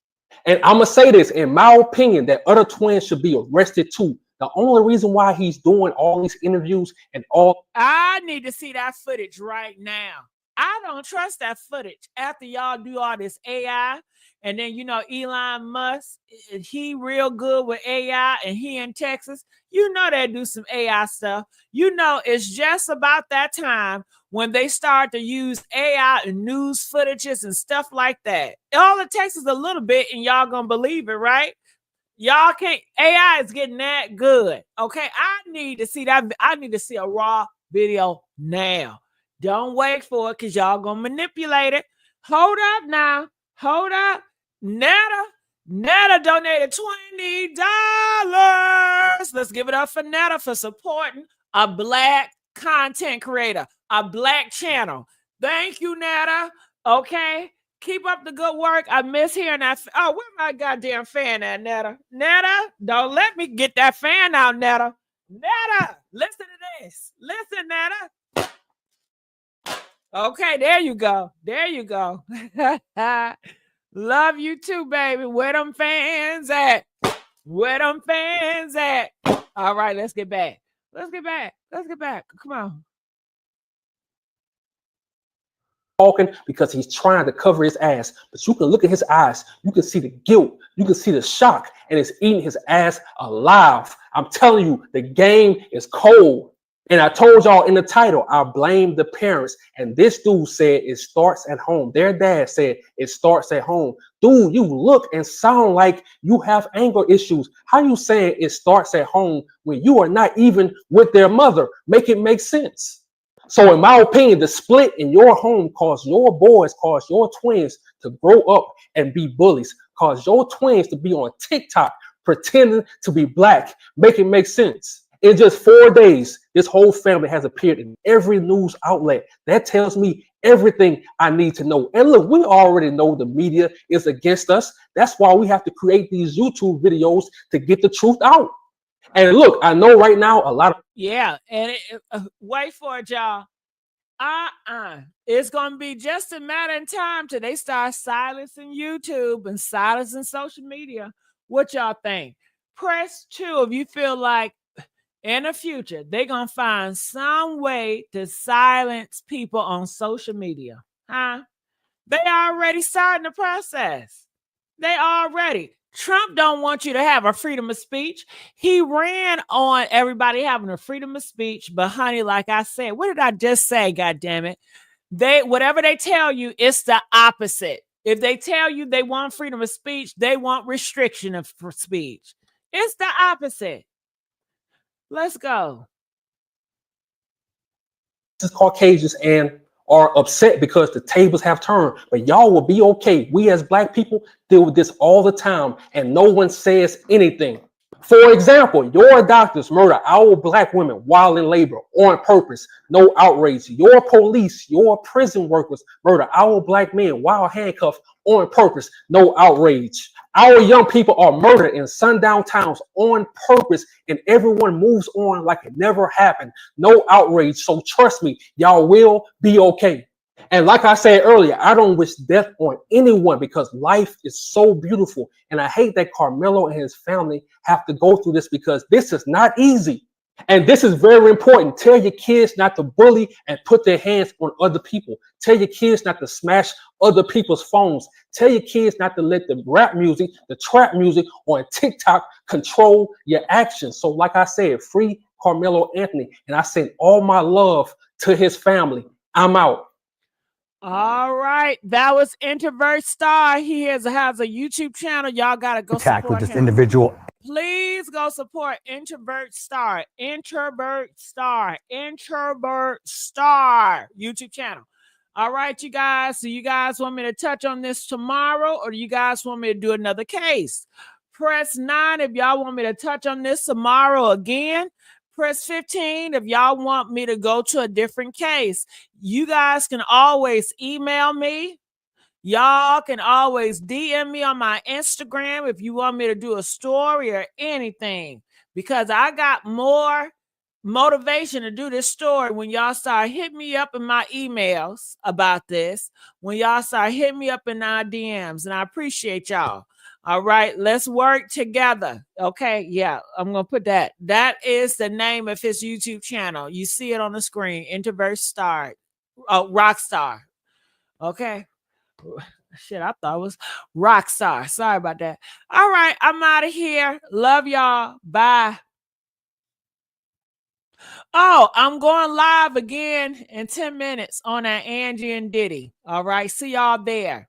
And I'm gonna say this, in my opinion, that other twins should be arrested too. The only reason why he's doing all these interviews and all, I need to see that footage right now. I don't trust that footage after y'all do all this AI. And then, you know, Elon Musk, he real good with AI, and he in Texas. You know, they do some AI stuff. You know, it's just about that time when they start to use AI and news footages and stuff like that. All it takes is a little bit and y'all gonna believe it, right? Y'all can't, AI is getting that good. Okay, I need to see that. I need to see a raw video now. Don't wait for it because y'all gonna manipulate it. Hold up now. Hold up. Netta donated $20. Let's give it up for Netta for supporting a black content creator, a black channel. Thank you, Netta. Okay. Keep up the good work. I miss hearing that. Oh, where my goddamn fan at, Netta? Netta, don't let me get that fan out, Netta. Netta, listen to this. Listen, Netta. Okay, there you go. There you go. Love you too, baby. Where them fans at? Where them fans at? All right, let's get back. Let's get back. Come on. talking because he's trying to cover his ass. But you can look at his eyes. You can see the guilt. You can see the shock, and it's eating his ass alive. I'm telling you, the game is cold. And I told y'all in the title, I blame the parents. And this dude said it starts at home. Their dad said it starts at home. Dude, you look and sound like you have anger issues. How you saying it starts at home when you are not even with their mother? Make it make sense. So in my opinion, the split in your home caused your boys, caused your twins to grow up and be bullies, caused your twins to be on TikTok pretending to be black. Make it make sense. In just 4 days, this whole family has appeared in every news outlet. That tells me everything I need to know. And look, we already know the media is against us. That's why we have to create these YouTube videos to get the truth out. And look, I know right now a lot of... Yeah, and wait for it, y'all. It's going to be just a matter of time till they start silencing YouTube and silencing social media. What y'all think? Press 2 if you feel like in the future they're going to find some way to silence people on social media. Huh? They already starting the process. They already. Trump don't want you to have a freedom of speech. He ran on everybody having a freedom of speech, but honey, like I said, what did I just say? God damn it. Whatever they tell you, it's the opposite. If they tell you they want freedom of speech, they want restriction of speech. It's the opposite. Let's go. Caucasians and are upset because the tables have turned, but y'all will be okay. We as black people deal with this all the time and no one says anything. For example, your doctors murder our black women while in labor on purpose, no outrage. Your police, your prison workers murder our black men while handcuffed on purpose, no outrage. Our young people are murdered in sundown towns on purpose, and everyone moves on like it never happened. No outrage. So trust me, y'all will be okay. And like I said earlier, I don't wish death on anyone because life is so beautiful. And I hate that Karmelo and his family have to go through this because this is not easy. And this is very important. Tell your kids not to bully and put their hands on other people. Tell your kids not to smash other people's phones. Tell your kids not to let the rap music, the trap music on TikTok control your actions. So like I said, free Karmelo Anthony. And I send all my love to his family. I'm out. All right. That was Introvert Star. He has a YouTube channel. Y'all got to go Contact support with this him. individual. Please go support Introvert Star. Introvert Star. Introvert Star YouTube channel. All right, you guys. So you guys want me to touch on this tomorrow, or do you guys want me to do another case? Press 9 if y'all want me to touch on this tomorrow again. Press 15 if y'all want me to go to a different case. You guys can always email me. Y'all can always DM me on my Instagram if you want me to do a story or anything, because I got more motivation to do this story when y'all start hitting me up in my emails about this, when y'all start hitting me up in our DMs, and I appreciate y'all. All right, let's work together. Okay, yeah, I'm going to put that. That is the name of his YouTube channel. You see it on the screen, Introvert Star, Rockstar. Okay. Shit, I thought it was Rockstar. Sorry about that. All right, I'm out of here. Love y'all. Bye. Oh, I'm going live again in 10 minutes on that Angie and Diddy. All right, see y'all there.